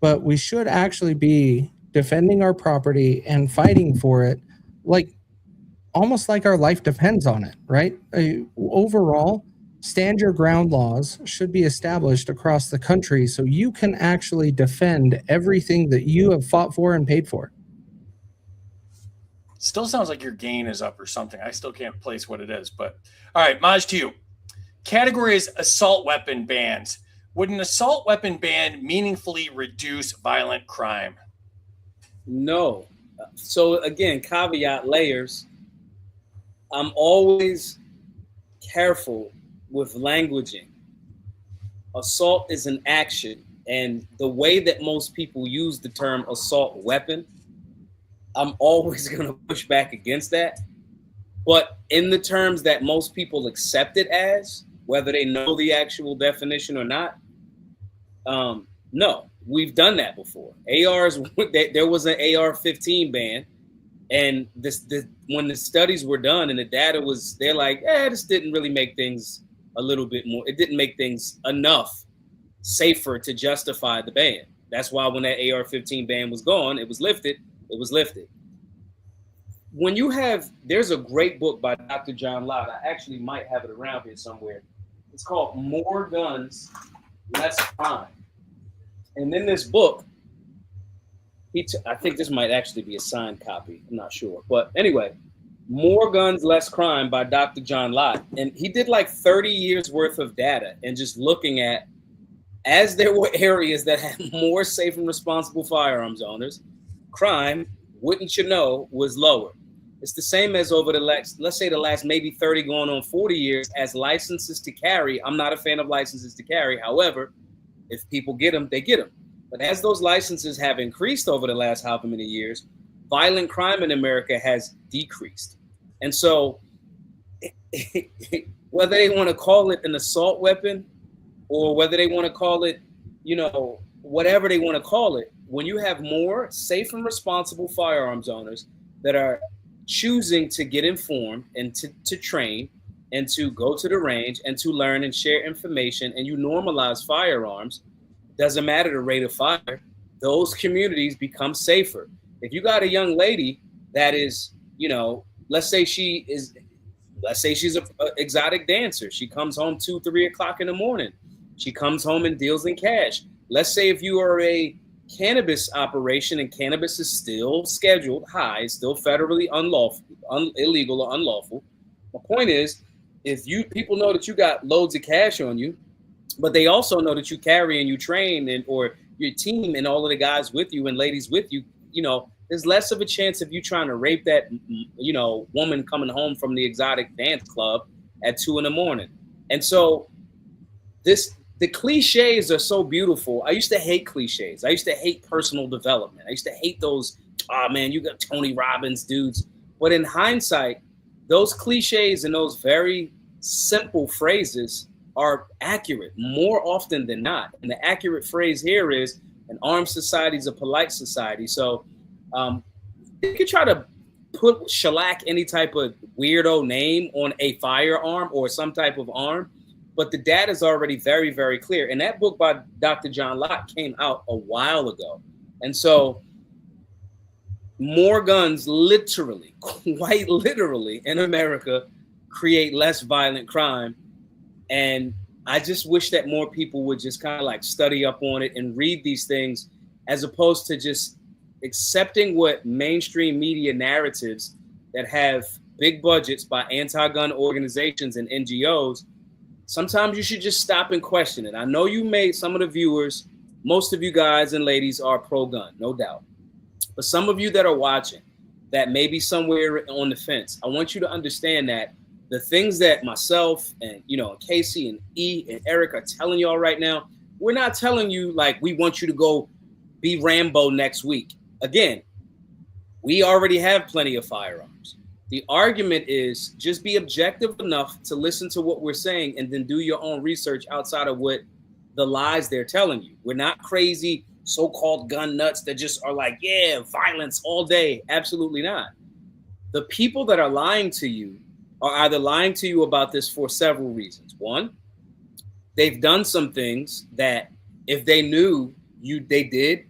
but we should actually be defending our property and fighting for it, like almost like our life depends on it, right? Overall, stand your ground laws should be established across the country so you can actually defend everything that you have fought for and paid for. Still sounds like your gain is up or something. I still can't place what it is, but all right, Maj, to you. Category is assault weapon bans. Would an assault weapon ban meaningfully reduce violent crime? No. So again, caveat layers. I'm always careful with languaging. Assault is an action, and the way that most people use the term assault weapon, I'm always going to push back against that. But in the terms that most people accept it as, whether they know the actual definition or not, no, we've done that before. ARs, there was an AR-15 ban, and when the studies were done and the data was, they're like, this didn't really make things a little bit more. It didn't make things enough safer to justify the ban. That's why when that AR-15 ban was gone, it was lifted. It was lifted. When you have, there's a great book by Dr. John Lott. I actually might have it around here somewhere. It's called More Guns, Less Crime. And in this book, I think this might actually be a signed copy. I'm not sure. But anyway, More Guns, Less Crime by Dr. John Lott. And he did like 30 years worth of data and just looking at, as there were areas that had more safe and responsible firearms owners, crime, wouldn't you know, was lower. It's the same as over the last, let's say the last maybe 30 going on 40 years as licenses to carry. I'm not a fan of licenses to carry. However, if people get them, they get them. But as those licenses have increased over the last however many years, violent crime in America has decreased. And so whether they want to call it an assault weapon or whether they want to call it, whatever they want to call it, when you have more safe and responsible firearms owners that are choosing to get informed and to train and to go to the range and to learn and share information, and you normalize firearms, doesn't matter the rate of fire, those communities become safer. If you got a young lady that is, let's say she's an exotic dancer. She comes home 2-3 o'clock in the morning. She comes home and deals in cash. Let's say if you are a cannabis operation and cannabis is still scheduled high, still federally illegal or unlawful. My point is, if people know that you got loads of cash on you, but they also know that you carry and you train or your team and all of the guys with you and ladies with you, there's less of a chance of you trying to rape that, woman coming home from the exotic dance club at 2 a.m. And so the cliches are so beautiful. I used to hate cliches. I used to hate personal development. I used to hate those, you got Tony Robbins dudes. But in hindsight, those cliches and those very simple phrases are accurate more often than not. And the accurate phrase here is an armed society is a polite society. So you could try to shellac any type of weirdo name on a firearm or some type of arm, but the data is already very, very clear. And that book by Dr. John Lott came out a while ago. And so more guns literally, quite literally in America create less violent crime. And I just wish that more people would just kind of like study up on it and read these things as opposed to just accepting what mainstream media narratives that have big budgets by anti-gun organizations and NGOs. Sometimes you should just stop and question it. I know some of the viewers, most of you guys and ladies are pro-gun, no doubt. But some of you that are watching that may be somewhere on the fence, I want you to understand that the things that myself and, Kaecey and E and Eric are telling y'all right now, we're not telling you like we want you to go be Rambo next week. Again, we already have plenty of firearms. The argument is just be objective enough to listen to what we're saying and then do your own research outside of what the lies they're telling you. We're not crazy so-called gun nuts that just are like, yeah, violence all day. Absolutely not. the people that are lying to you are either lying to you about this for several reasons. One, they've done some things that if they knew they did,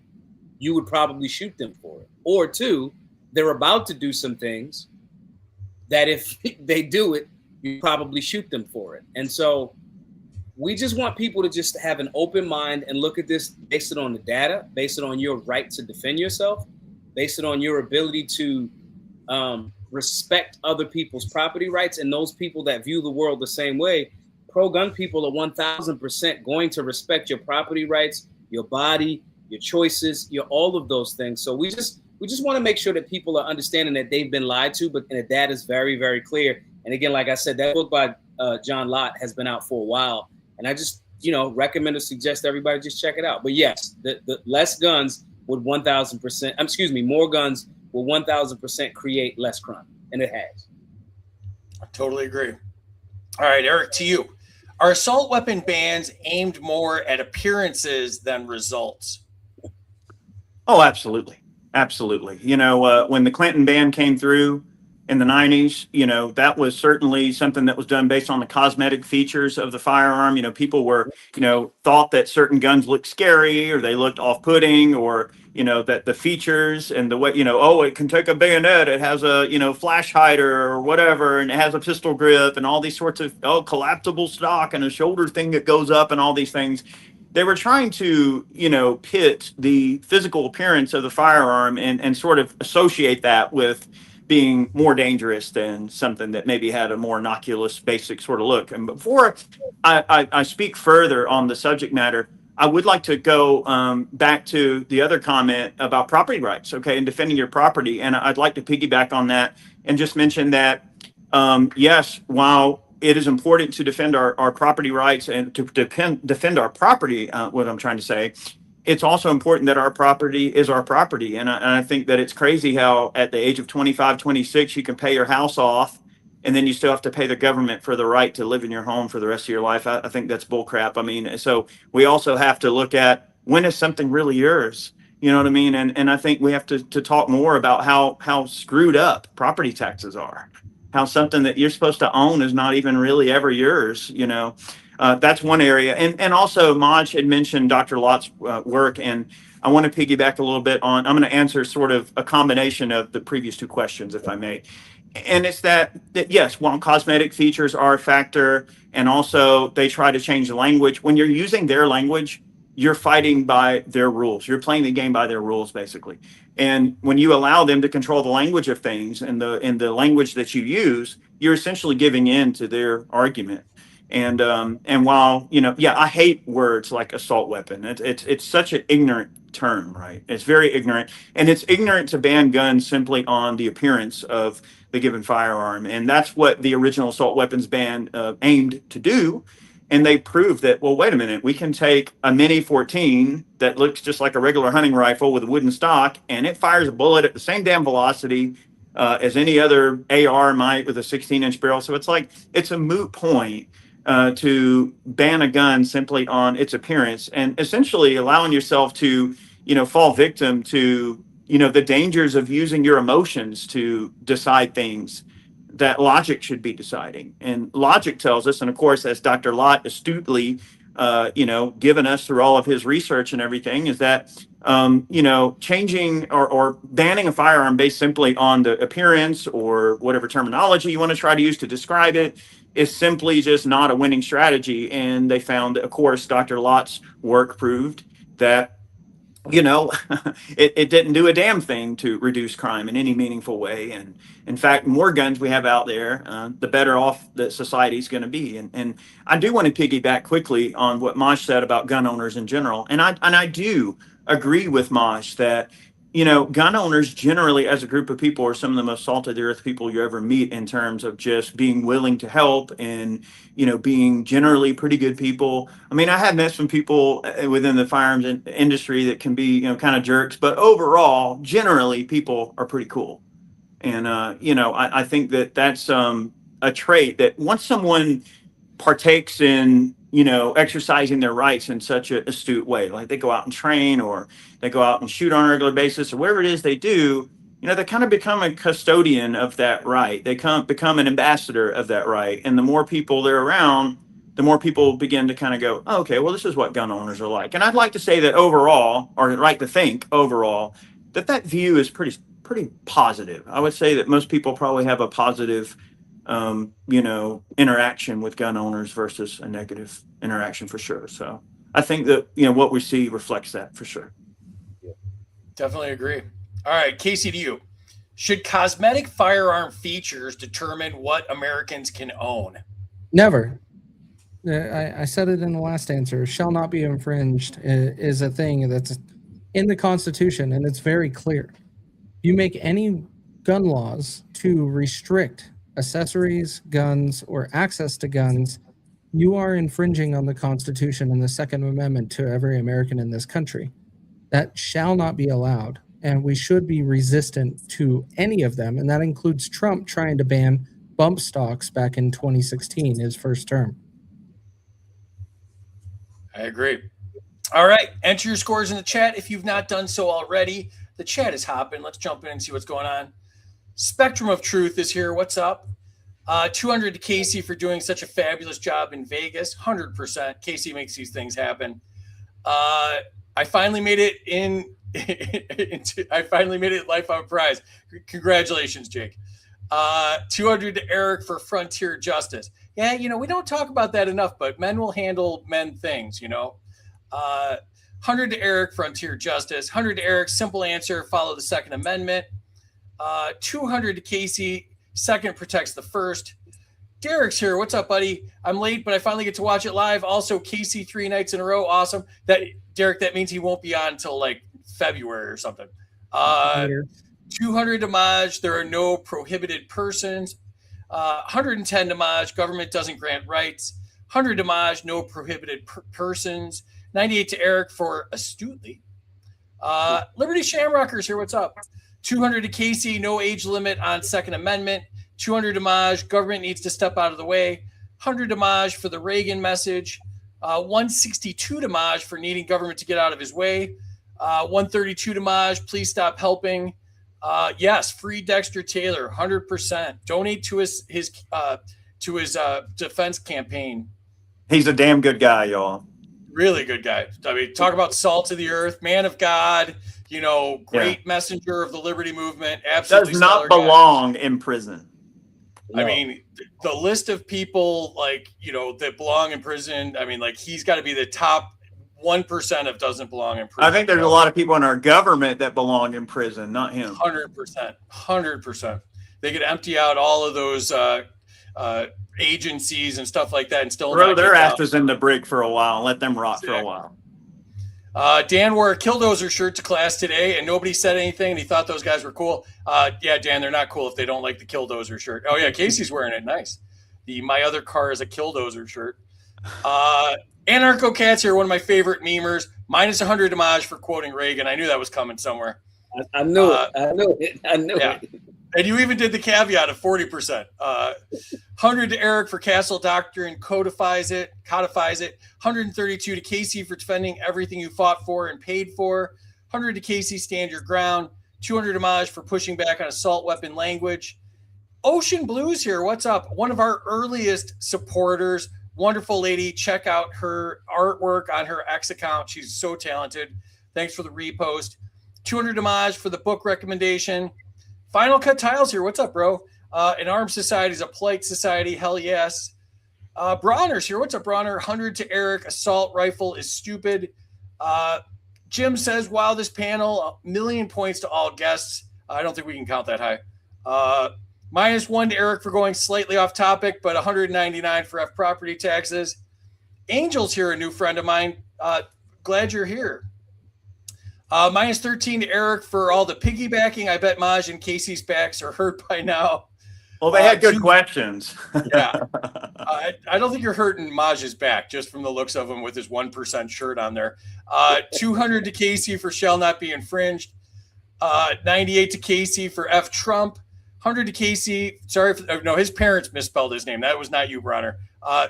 you would probably shoot them for it. Or two, they're about to do some things that if they do it, you probably shoot them for it. And so we just want people to just have an open mind and look at this, base it on the data, base it on your right to defend yourself, base it on your ability to respect other people's property rights, and those people that view the world the same way. Pro-gun people are 1,000% going to respect your property rights, your body, your choices, all of those things. So we just want to make sure that people are understanding that they've been lied to, but and that data is very, very clear. And again, like I said, that book by John Lott has been out for a while, and I just recommend or suggest everybody just check it out. But yes, the less guns would 1,000%. More guns will 1,000% create less crime, and it has. I totally agree. All right, Eric, to you. Are assault weapon bans aimed more at appearances than results? Oh, absolutely. Absolutely. When the Clinton ban came through in the 90s, that was certainly something that was done based on the cosmetic features of the firearm. People were, thought that certain guns looked scary or they looked off-putting, or, that the features and the way, it can take a bayonet, it has a, flash hider or whatever, and it has a pistol grip and all these sorts of, collapsible stock and a shoulder thing that goes up and all these things. They were trying to, pit the physical appearance of the firearm and sort of associate that with being more dangerous than something that maybe had a more innocuous, basic sort of look. And before I speak further on the subject matter, I would like to go back to the other comment about property rights, okay, and defending your property. And I'd like to piggyback on that and just mention that, yes, while it is important to defend our property rights and to defend our property, what I'm trying to say, it's also important that our property is our property. And I think that it's crazy how at the age of 25, 26, you can pay your house off and then you still have to pay the government for the right to live in your home for the rest of your life. I think that's bullcrap. I mean, so we also have to look at, when is something really yours? You know what I mean? And I think we have to talk more about how screwed up property taxes are, how something that you're supposed to own is not even really ever yours, That's one area. And also Maj had mentioned Dr. Lott's work, and I want to piggyback a little bit on, I'm going to answer sort of a combination of the previous two questions, if I may. And it's that yes, while cosmetic features are a factor, and also they try to change the language, when you're using their language, you're fighting by their rules. You're playing the game by their rules, basically. And when you allow them to control the language of things and the language that you use, you're essentially giving in to their argument. And while, I hate words like assault weapon. It's such an ignorant term, right? It's very ignorant. And it's ignorant to ban guns simply on the appearance of the given firearm. And that's what the original assault weapons ban aimed to do. And they proved that, well, wait a minute, we can take a Mini 14 that looks just like a regular hunting rifle with a wooden stock, and it fires a bullet at the same damn velocity as any other AR might with a 16-inch barrel. So it's a moot point to ban a gun simply on its appearance, and essentially allowing yourself to, fall victim to, the dangers of using your emotions to decide things that logic should be deciding. And logic tells us, and of course, as Dr. Lott astutely, given us through all of his research and everything, is that, changing or banning a firearm based simply on the appearance or whatever terminology you want to try to use to describe it is simply just not a winning strategy. And they found, of course, Dr. Lott's work proved that, it didn't do a damn thing to reduce crime in any meaningful way. And in fact, more guns we have out there, the better off that society is going to be. And I do want to piggyback quickly on what Maj said about gun owners in general. And I do agree with Maj that, gun owners generally as a group of people are some of the most salt of the earth people you ever meet in terms of just being willing to help and, being generally pretty good people. I mean, I have met some people within the firearms industry that can be, kind of jerks, but overall, generally people are pretty cool. And, I think that that's a trait that once someone partakes in, exercising their rights in such an astute way, like they go out and train or they go out and shoot on a regular basis or whatever it is they do, they kind of become a custodian of that right. They become an ambassador of that right. And the more people they're around, the more people begin to kind of go, oh, okay, well, this is what gun owners are like. And I'd like to say that overall, or I'd like to think overall, that view is pretty positive. I would say that most people probably have a positive, interaction with gun owners versus a negative interaction for sure. So I think that, what we see reflects that for sure. Definitely agree. All right, Kaecey, to you. Should cosmetic firearm features determine what Americans can own? Never. I said it in the last answer. Shall not be infringed is a thing that's in the Constitution, and it's very clear. You make any gun laws to restrict accessories, guns, or access to guns, you are infringing on the Constitution and the Second Amendment to every American in this country. That shall not be allowed, and we should be resistant to any of them, and that includes Trump trying to ban bump stocks back in 2016, his first term. I agree. All right. Enter your scores in the chat if you've not done so already. The chat is hopping. Let's jump in and see what's going on. Spectrum of Truth is here. What's up? 200 to Kaecey for doing such a fabulous job in Vegas. 100%. Kaecey makes these things happen. I finally made it in. I finally made it Lifetime Prize. Congratulations, Jake. 200 to Eric for Frontier Justice. Yeah, we don't talk about that enough, but men will handle men things, 100 to Eric, Frontier Justice. 100 to Eric, simple answer, follow the Second Amendment. 200 to Kaecey, second protects the first. Derek's here. What's up, buddy? I'm late, but I finally get to watch it live. Also, Kaecey 3 nights in a row. Awesome. Derek, that means he won't be on until like February or something. 200 to Maj, there are no prohibited persons. 110 to Maj, government doesn't grant rights. 100 to Maj, no prohibited persons. 98 to Eric for astutely. Liberty Shamrockers here. What's up? 200 to Kaecey, no age limit on Second Amendment. 200 to Maj, government needs to step out of the way. 100 to Maj for the Reagan message. 162 to Maj for needing government to get out of his way. 132 to Maj, please stop helping. Yes, free Dexter Taylor, 100%. Donate to his defense campaign. He's a damn good guy, y'all. Really good guy. I mean, talk about salt of the earth, man of God, great messenger of the liberty movement. Absolutely does not belong in prison. No. I mean, the list of people that belong in prison, I mean, he's got to be the top 1% of doesn't belong in prison. I think there's a lot of people in our government that belong in prison, not him. 100%. They could empty out all of those agencies and stuff like that and still throw their asses in the brig for a while and let them rot for a while. Dan wore a Killdozer shirt to class today and nobody said anything and he thought those guys were cool. Yeah, Dan, they're not cool if they don't like the Killdozer shirt. Oh yeah, Casey's wearing it. Nice. The My Other Car is a Killdozer shirt. Anarcho Cats here, one of my favorite memers. Minus 100 to Maj for quoting Reagan. I knew that was coming somewhere. I knew it. I knew it. And you even did the caveat of 40%. 100 to Eric for Castle Doctrine codifies it. 132 to Kaecey for defending everything you fought for and paid for. 100 to Kaecey, stand your ground. 200 to Maj for pushing back on assault weapon language. Ocean Blues here. What's up? One of our earliest supporters. Wonderful lady. Check out her artwork on her X account. She's so talented. Thanks for the repost. 200 to Maj for the book recommendation. Final Cut Tiles here. What's up, bro? An armed society is a polite society. Hell yes. Bronner's here. What's up, Bronner? 100 to Eric. Assault rifle is stupid. Jim says, wow, this panel, 1,000,000 points to all guests. I don't think we can count that high. Minus 1 to Eric for going slightly off topic, but 199 for F property taxes. Angel's here, a new friend of mine. Glad you're here. Minus 13 to Eric for all the piggybacking. I bet Maj and Kaecey's backs are hurt by now. Well, they had good questions. Yeah. I don't think you're hurting Maj's back just from the looks of him with his 1% shirt on there. 200 to Kaecey for shall not be infringed. 98 to Kaecey for F Trump. 100 to Kaecey. Sorry. No, his parents misspelled his name. That was not you, Bronner.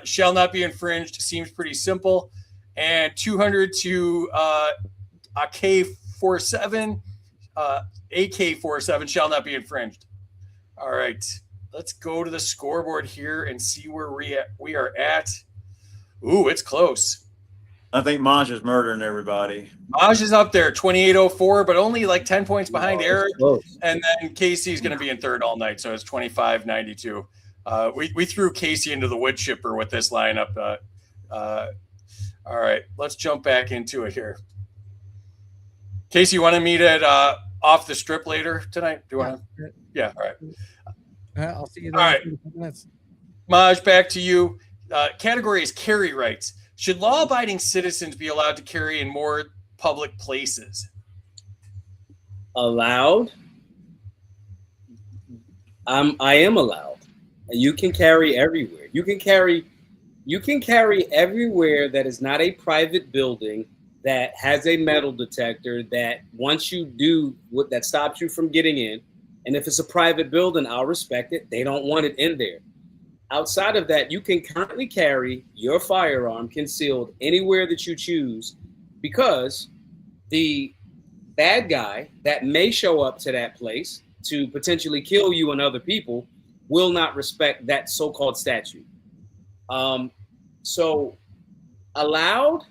Shall not be infringed. Seems pretty simple. And 200 to AK47. AK-47 shall not be infringed. All right, let's go to the scoreboard here and see where we are at. Ooh, it's close. I think Maj is murdering everybody. Maj is up there, 2804, but only like 10 points behind No, Eric. it's close. And then Kaecey is going to be in third all night, so it's 2592. We threw Kaecey into the wood chipper with this lineup. All right, let's jump back into it here. Kaecey, you want to meet at off the strip later tonight? Do you want to? Yeah, all right. I'll see you there. All right. In 5 minutes. Maj, back to you. Category is carry rights. Should law-abiding citizens be allowed to carry in more public places? Allowed? I am allowed. You can carry everywhere. You can carry everywhere that is not a private building that has a metal detector that once you do what that stops you from getting in. And if it's a private building, I'll respect it. They don't want it in there. Outside of that, you can currently carry your firearm concealed anywhere that you choose because the bad guy that may show up to that place to potentially kill you and other people will not respect that so-called statute. So allowed,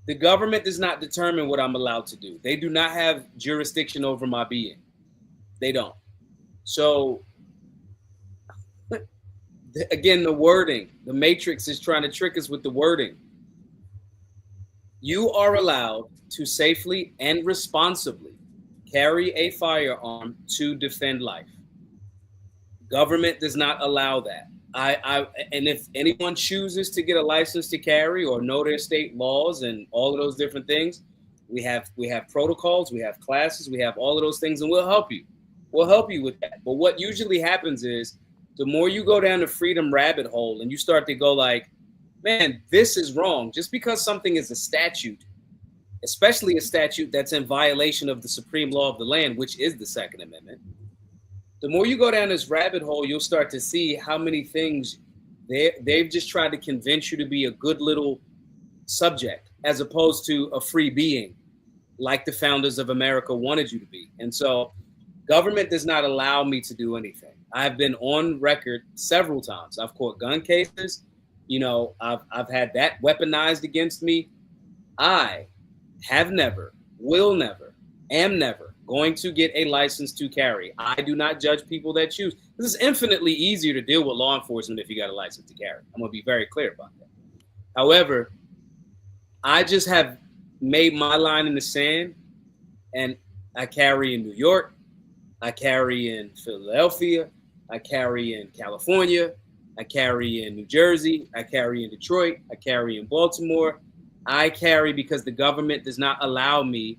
the government does not determine what I'm allowed to do. They do not have jurisdiction over my being. They don't. So again, the wording, the matrix is trying to trick us with the wording. You are allowed to safely and responsibly carry a firearm to defend life. Government does not allow that. And if anyone chooses to get a license to carry or know their state laws and all of those different things, we have protocols, we have classes, we have all of those things, and we'll help you. We'll help you with that. But what usually happens is the more you go down the freedom rabbit hole and you start to go like, man, this is wrong. Just because something is a statute, especially a statute that's in violation of the supreme law of the land, which is the Second Amendment, the more you go down this rabbit hole, you'll start to see how many things they've just tried to convince you to be a good little subject as opposed to a free being like the founders of America wanted you to be. And so government does not allow me to do anything. I've been on record several times. I've caught gun cases. You know, I've had that weaponized against me. I have never, will never, am never going to get a license to carry. I do not judge people that choose. This is infinitely easier to deal with law enforcement if you got a license to carry. I'm going to be very clear about that. However, I just have made my line in the sand, and I carry in New York. I carry in Philadelphia. I carry in California. I carry in New Jersey. I carry in Detroit. I carry in Baltimore. I carry because the government does not allow me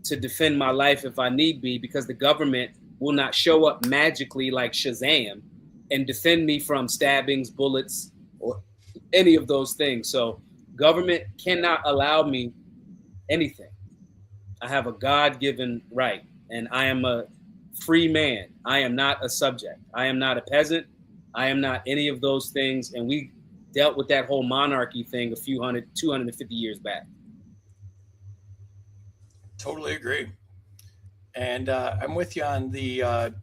to defend my life if I need be, because the government will not show up magically like Shazam and defend me from stabbings, bullets, or any of those things. So government cannot allow me anything. I have a God-given right, and I am a free man. I am not a subject. I am not a peasant. I am not any of those things. And we dealt with that whole monarchy thing a few 250 years back. Totally agree. And I'm with you on the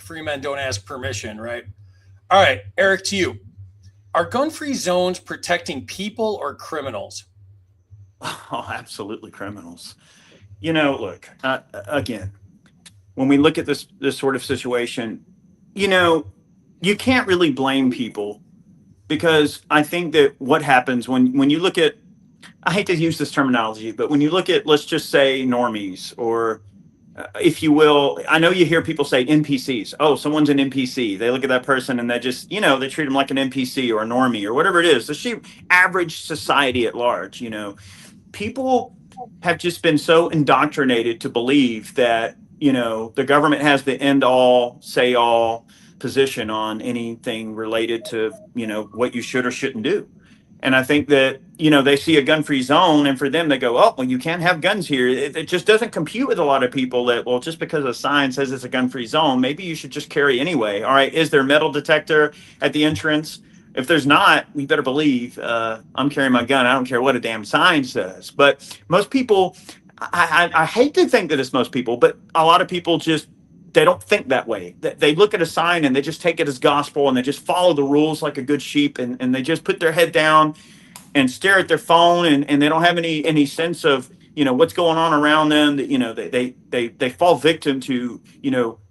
free men don't ask permission, right? All right, Eric, to you. Are gun-free zones protecting people or criminals? Oh, absolutely criminals. You know, look, again, when we look at this sort of situation, you know, you can't really blame people, because I think that what happens when you look at, I hate to use this terminology, but when you look at, let's just say, normies, or if you will, I know you hear people say NPCs. Oh, someone's an NPC. They look at that person and they just, you know, they treat them like an NPC or a normie or whatever it is. The average society at large, you know, people have just been so indoctrinated to believe that, you know, the government has the end all, say all position on anything related to, you know, what you should or shouldn't do. And I think that, you know, they see a gun-free zone, and for them, they go, oh, well, you can't have guns here. It just doesn't compute with a lot of people that, well, just because a sign says it's a gun-free zone, maybe you should just carry anyway. All right, is there a metal detector at the entrance? If there's not, we better believe I'm carrying my gun. I don't care what a damn sign says. But most people, I hate to think that it's most people, but a lot of people just, they don't think that way. They look at a sign and they just take it as gospel, and they just follow the rules like a good sheep, and they just put their head down and stare at their phone, and they don't have any sense of, what's going on around them. That, they fall victim to,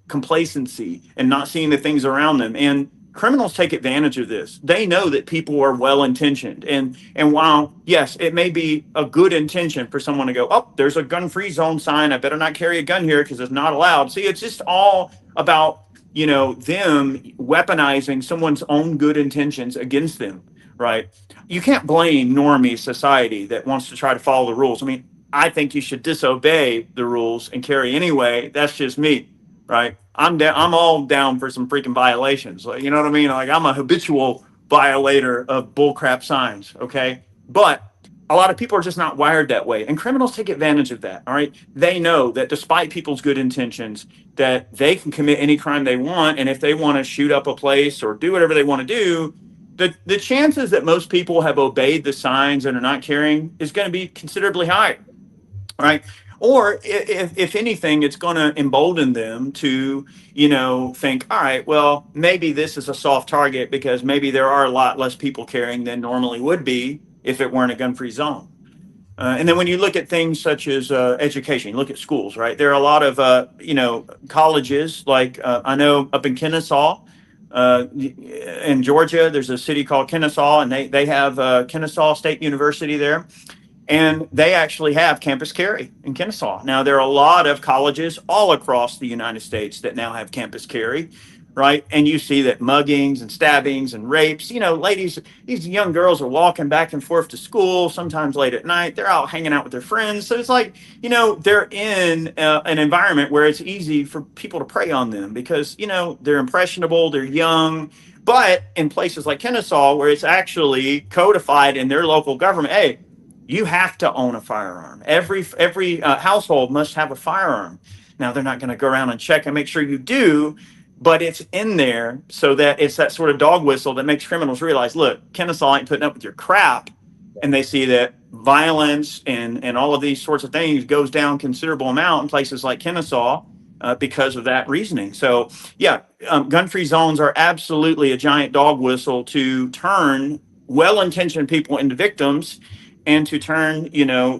complacency and not seeing the things around them. And criminals take advantage of this. They know that people are well intentioned, and while yes, it may be a good intention for someone to go, oh, there's a gun-free zone sign, I better not carry a gun here because it's not allowed. See, it's just all about them weaponizing someone's own good intentions against them, right? You can't blame normie society that wants to try to follow the rules. I mean, I think you should disobey the rules and carry anyway. That's just me, right? I'm all down for some freaking violations. Like, you know what I mean? Like, I'm a habitual violator of bullcrap signs. Okay. But a lot of people are just not wired that way. And criminals take advantage of that. All right. They know that despite people's good intentions, that they can commit any crime they want. And if they want to shoot up a place or do whatever they want to do, the chances that most people have obeyed the signs and are not carrying is going to be considerably higher. Right. Or if anything, it's going to embolden them to, think, all right, well, maybe this is a soft target because maybe there are a lot less people carrying than normally would be if it weren't a gun-free zone. And then when you look at things such as education, you look at schools, right? There are a lot of, colleges, like I know up in Kennesaw, in Georgia, there's a city called Kennesaw, and they have Kennesaw State University there. And they actually have campus carry in Kennesaw. Now, there are a lot of colleges all across the United States that now have campus carry, right? And you see that muggings and stabbings and rapes, ladies, these young girls are walking back and forth to school, sometimes late at night. They're out hanging out with their friends. So it's like, they're in an environment where it's easy for people to prey on them because, they're impressionable, they're young. But in places like Kennesaw, where it's actually codified in their local government, hey, you have to own a firearm. Every household must have a firearm. Now, they're not going to go around and check and make sure you do, but it's in there so that it's that sort of dog whistle that makes criminals realize, look, Kennesaw ain't putting up with your crap. And they see that violence and all of these sorts of things goes down considerable amount in places like Kennesaw because of that reasoning. So, yeah, gun-free zones are absolutely a giant dog whistle to turn well-intentioned people into victims and to turn,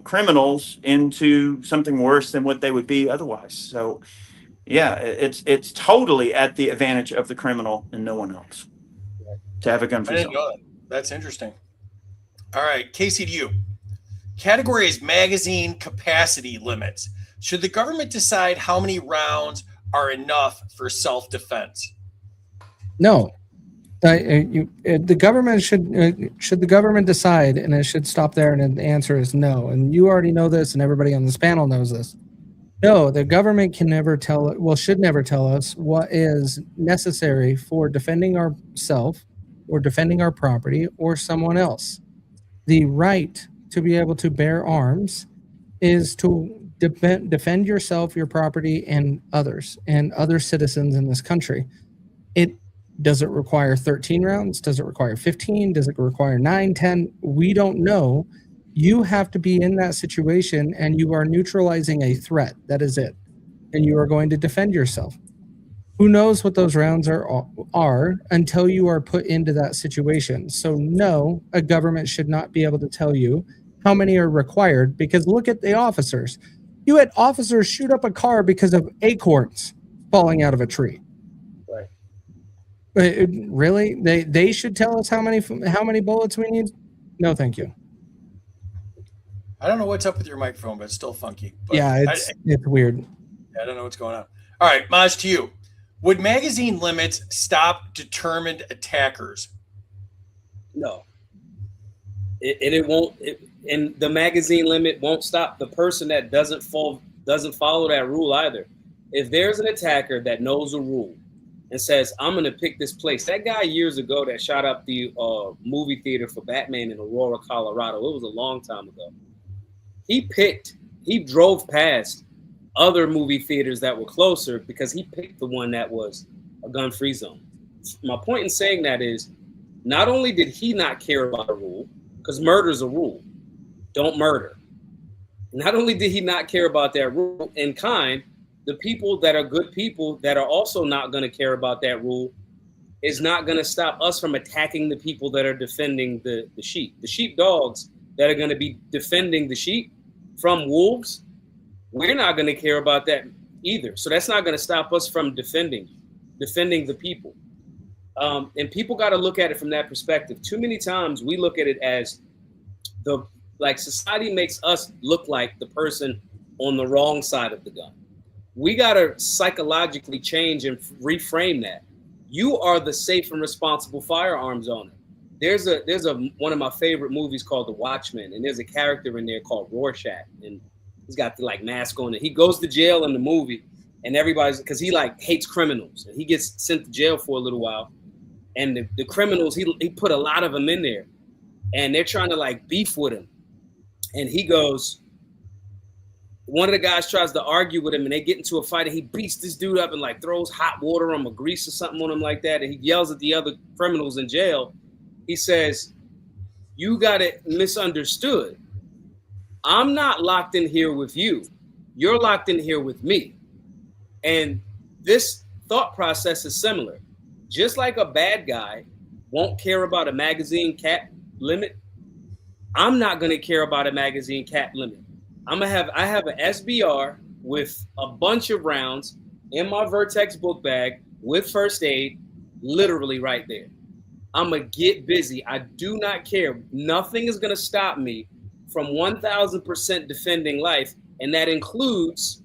criminals into something worse than what they would be otherwise. So, yeah, it's totally at the advantage of the criminal and no one else to have a gun-free zone. Know that. That's interesting. All right, Kaecey, to you. Category is magazine capacity limits. Should the government decide how many rounds are enough for self-defense? No. The government should the government decide, and it should stop there, and the answer is no. And you already know this, and everybody on this panel knows this. No, the government should never tell us what is necessary for defending ourselves or defending our property or someone else. The right to be able to bear arms is to defend yourself, your property, and others, and other citizens in this country. Does it require 13 rounds? Does it require 15? Does it require 9, 10? We don't know. You have to be in that situation, and you are neutralizing a threat. That is it. And you are going to defend yourself. Who knows what those rounds are until you are put into that situation. So no, a government should not be able to tell you how many are required, because look at the officers. You had officers shoot up a car because of acorns falling out of a tree. Really? They should tell us how many bullets we need? No, thank you. I don't know what's up with your microphone, but it's still funky. But yeah, it's weird. I don't know what's going on. All right, Maj, to you. Would magazine limits stop determined attackers? No. It won't. And the magazine limit won't stop the person that doesn't follow that rule either. If there's an attacker that knows a rule and says, I'm going to pick this place. That guy years ago that shot up the movie theater for Batman in Aurora, Colorado, it was a long time ago. He drove past other movie theaters that were closer because he picked the one that was a gun-free zone. My point in saying that is, not only did he not care about a rule, because murder's a rule. Don't murder. Not only did he not care about that rule, in kind, the people that are good people that are also not going to care about that rule is not going to stop us from attacking the people that are defending the sheep. The sheepdogs that are going to be defending the sheep from wolves, we're not going to care about that either. So that's not going to stop us from defending the people. And people got to look at it from that perspective. Too many times we look at it as society makes us look like the person on the wrong side of the gun. We got to psychologically change and reframe that. You are the safe and responsible firearms owner. There's one of my favorite movies called The Watchmen, and there's a character in there called Rorschach, and he's got the mask on it. He goes to jail in the movie, and everybody's because he hates criminals, and he gets sent to jail for a little while. And the criminals, he put a lot of them in there, and they're trying to beef with him. And he goes, one of the guys tries to argue with him, and they get into a fight, and he beats this dude up and throws hot water on him or grease or something on him like that. And he yells at the other criminals in jail. He says, "You got it misunderstood. I'm not locked in here with you. You're locked in here with me." And this thought process is similar. Just like a bad guy won't care about a magazine cap limit, I'm not going to care about a magazine cap limit. I have an SBR with a bunch of rounds in my Vertex book bag with first aid, literally right there. I'm going to get busy. I do not care. Nothing is going to stop me from 1,000% defending life, and that includes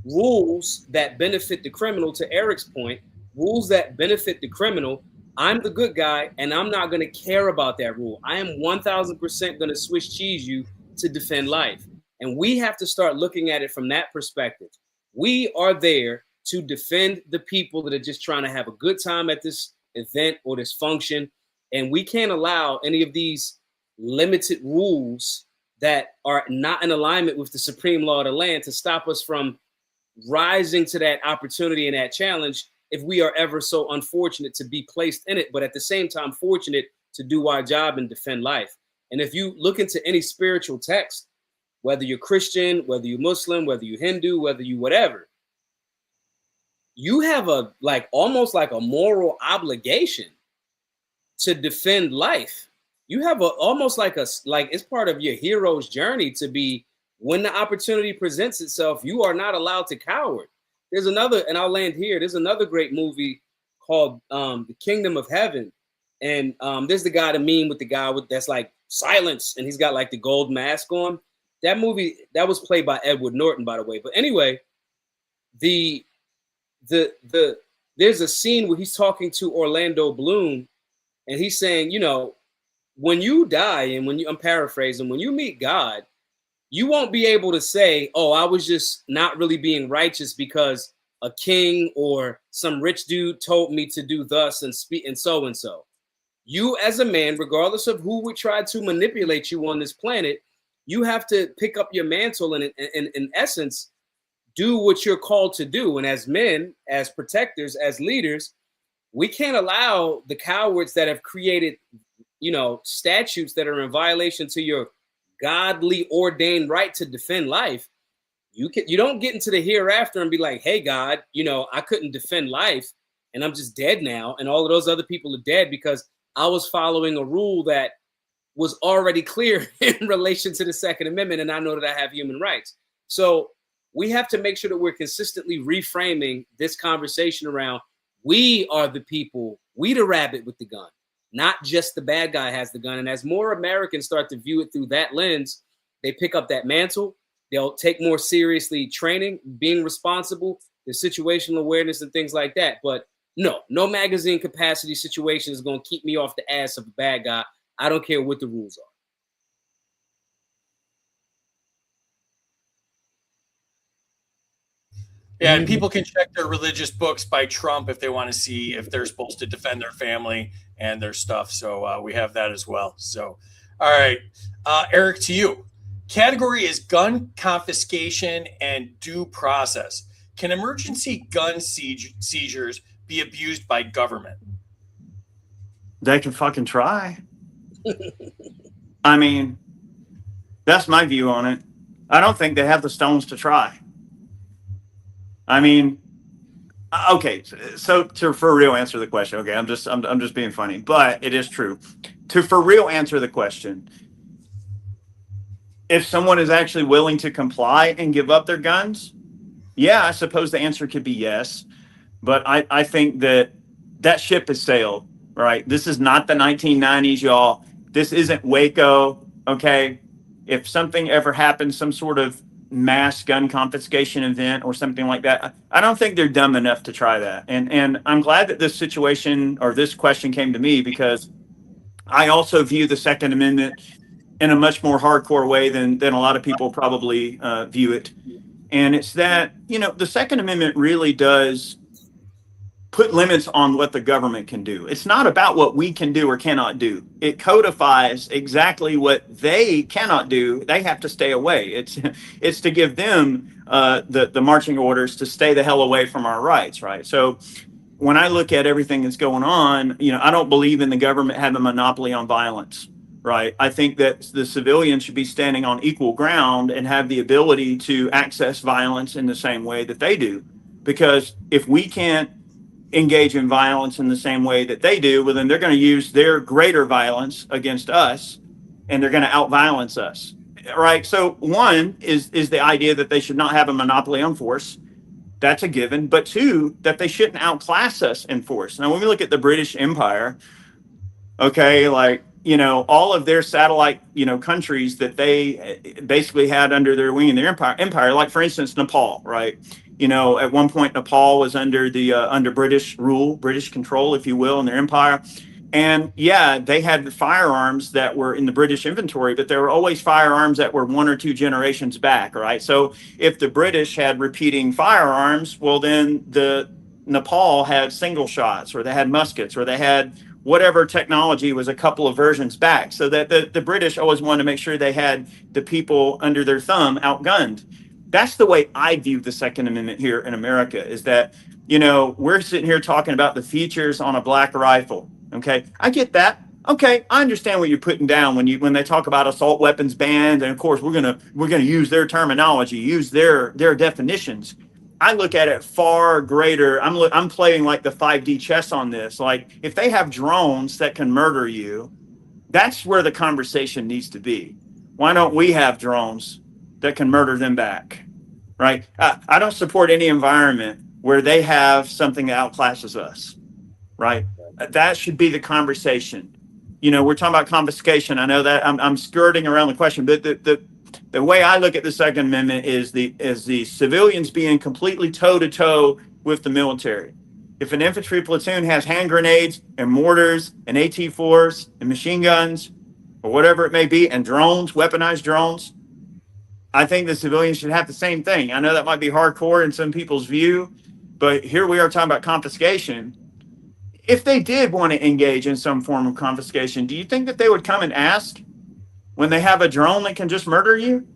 rules that benefit the criminal, to Eric's point, rules that benefit the criminal. I'm the good guy, and I'm not going to care about that rule. I am 1,000% going to Swiss cheese you to defend life. And we have to start looking at it from that perspective. We are there to defend the people that are just trying to have a good time at this event or this function. And we can't allow any of these limited rules that are not in alignment with the supreme law of the land to stop us from rising to that opportunity and that challenge if we are ever so unfortunate to be placed in it, but at the same time fortunate to do our job and defend life. And if you look into any spiritual text, whether you're Christian, whether you're Muslim, whether you're Hindu, whether you whatever, you have almost like a moral obligation to defend life. You have almost like it's part of your hero's journey to be, when the opportunity presents itself, you are not allowed to cower. There's another, and I'll land here. There's another great movie called The Kingdom of Heaven. And there's the guy, the meme with the guy that's silence, and he's got the gold mask on. That movie, that was played by Edward Norton, by the way. But anyway, there's a scene where he's talking to Orlando Bloom, and he's saying, when you die, and I'm paraphrasing, when you meet God, you won't be able to say, "Oh, I was just not really being righteous because a king or some rich dude told me to do thus and speak and so and so." You as a man, regardless of who would try to manipulate you on this planet, you have to pick up your mantle and in essence, do what you're called to do. And as men, as protectors, as leaders, we can't allow the cowards that have created, statutes that are in violation to your godly ordained right to defend life. You don't get into the hereafter and be like, "Hey, God, I couldn't defend life and I'm just dead now. And all of those other people are dead because I was following a rule that was already clear in relation to the Second Amendment. And I know that I have human rights." So we have to make sure that we're consistently reframing this conversation around, we are the people, we the rabbit with the gun, not just the bad guy has the gun. And as more Americans start to view it through that lens, they pick up that mantle. They'll take more seriously training, being responsible, the situational awareness and things like that. But no magazine capacity situation is going to keep me off the ass of a bad guy. I don't care what the rules are. Yeah, and people can check their religious books by Trump if they want to see if they're supposed to defend their family and their stuff. So we have that as well. So, all right, Eric, to you. Category is gun confiscation and due process. Can emergency gun seizures be abused by government? They can fucking try. I mean, that's my view on it. I don't think they have the stones to try. I mean, okay, so to for real answer the question. Okay, I'm just being funny, but it is true. To for real answer the question, if someone is actually willing to comply and give up their guns, yeah, I suppose the answer could be yes. But I think that ship has sailed, right? This is not the 1990s, y'all. This isn't Waco, okay? If something ever happens, some sort of mass gun confiscation event or something like that, I don't think they're dumb enough to try that. And I'm glad that this situation or this question came to me, because I also view the Second Amendment in a much more hardcore way than a lot of people probably view it. And it's that, the Second Amendment really does put limits on what the government can do. It's not about what we can do or cannot do. It codifies exactly what they cannot do. They have to stay away. It's to give them the marching orders to stay the hell away from our rights, right? So when I look at everything that's going on, I don't believe in the government having a monopoly on violence, right? I think that the civilians should be standing on equal ground and have the ability to access violence in the same way that they do. Because if we can't engage in violence in the same way that they do, well, then they're going to use their greater violence against us, and they're going to out-violence us, right? So one is the idea that they should not have a monopoly on force. That's a given. But two, that they shouldn't outclass us in force. Now, when we look at the British Empire, okay, like, all of their satellite, countries that they basically had under their wing in their empire, like, for instance, Nepal, right? At one point, Nepal was under under British rule, British control, if you will, in their empire. And yeah, they had firearms that were in the British inventory, but there were always firearms that were 1 or 2 generations back, right? So if the British had repeating firearms, well, then the Nepal had single shots, or they had muskets, or they had whatever technology was a couple of versions back. So that the British always wanted to make sure they had the people under their thumb outgunned. That's the way I view the Second Amendment here in America, is that, we're sitting here talking about the features on a black rifle. Okay, I get that. Okay, I understand what you're putting down when they talk about assault weapons bans, and of course we're gonna use their terminology, use their definitions. I look at it far greater. I'm playing like the 5D chess on this. Like, if they have drones that can murder you, that's where the conversation needs to be. Why don't we have drones that can murder them back? Right? I don't support any environment where they have something that outclasses us. Right? That should be the conversation. We're talking about confiscation. I know that I'm skirting around the question, but the way I look at the Second Amendment is the civilians being completely toe to toe with the military. If an infantry platoon has hand grenades and mortars and AT-4s and machine guns or whatever it may be, and drones, weaponized drones, I think the civilians should have the same thing. I know that might be hardcore in some people's view, but here we are talking about confiscation. If they did want to engage in some form of confiscation, do you think that they would come and ask when they have a drone that can just murder you?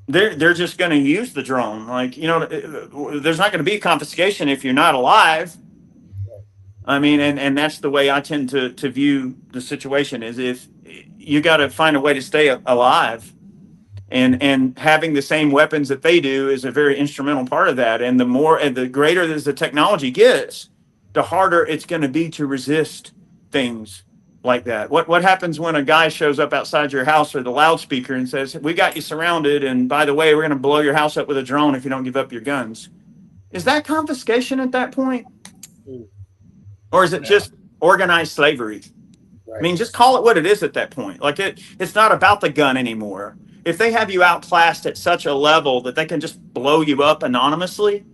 They're just going to use the drone. Like, there's not going to be confiscation if you're not alive. I mean, and that's the way I tend to view the situation, is if you got to find a way to stay alive. And having the same weapons that they do is a very instrumental part of that. And the greater as the technology gets, the harder it's going to be to resist things like that. What happens when a guy shows up outside your house with a loudspeaker and says, "We got you surrounded, and by the way, we're going to blow your house up with a drone if you don't give up your guns"? Is that confiscation at that point? Or is it just organized slavery? Right. I mean, just call it what it is at that point. Like, it's not about the gun anymore. If they have you outclassed at such a level that they can just blow you up anonymously,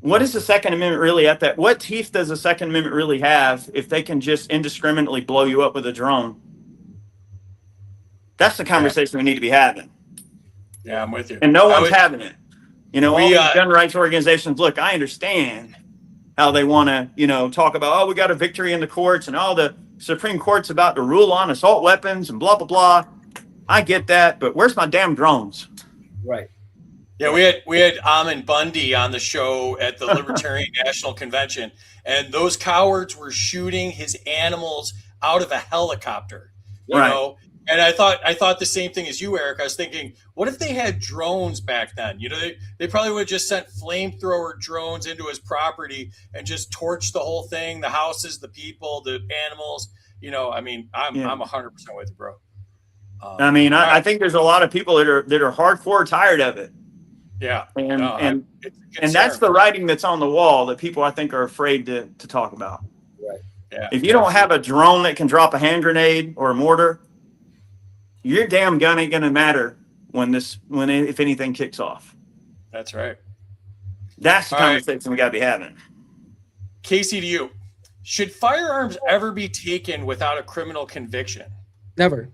what is the Second Amendment really at that? What teeth does the Second Amendment really have if they can just indiscriminately blow you up with a drone? That's the conversation we need to be having. Yeah, I'm with you. And no one's having it. All these gun rights organizations, look, I understand how they want to, talk about, we got a victory in the courts, and the Supreme Court's about to rule on assault weapons and blah, blah, blah. I get that, but where's my damn drones? Right. Yeah, we had Ammon Bundy on the show at the Libertarian National Convention, and those cowards were shooting his animals out of a helicopter. You know, And I thought the same thing as you, Eric. I was thinking, what if they had drones back then? You know, they probably would have just sent flamethrower drones into his property and just torched the whole thing, the houses, the people, the animals. You know, I mean, I'm 100% with you, bro. I mean, I think there's a lot of people that are hardcore tired of it. Yeah. And that's the writing that's on the wall that people, I think, are afraid to talk about. Right. Yeah. If you don't have a drone that can drop a hand grenade or a mortar, your damn gun ain't going to matter if anything kicks off. That's right. That's the conversation we got to be having. Kaecey, to you. Should firearms ever be taken without a criminal conviction? Never.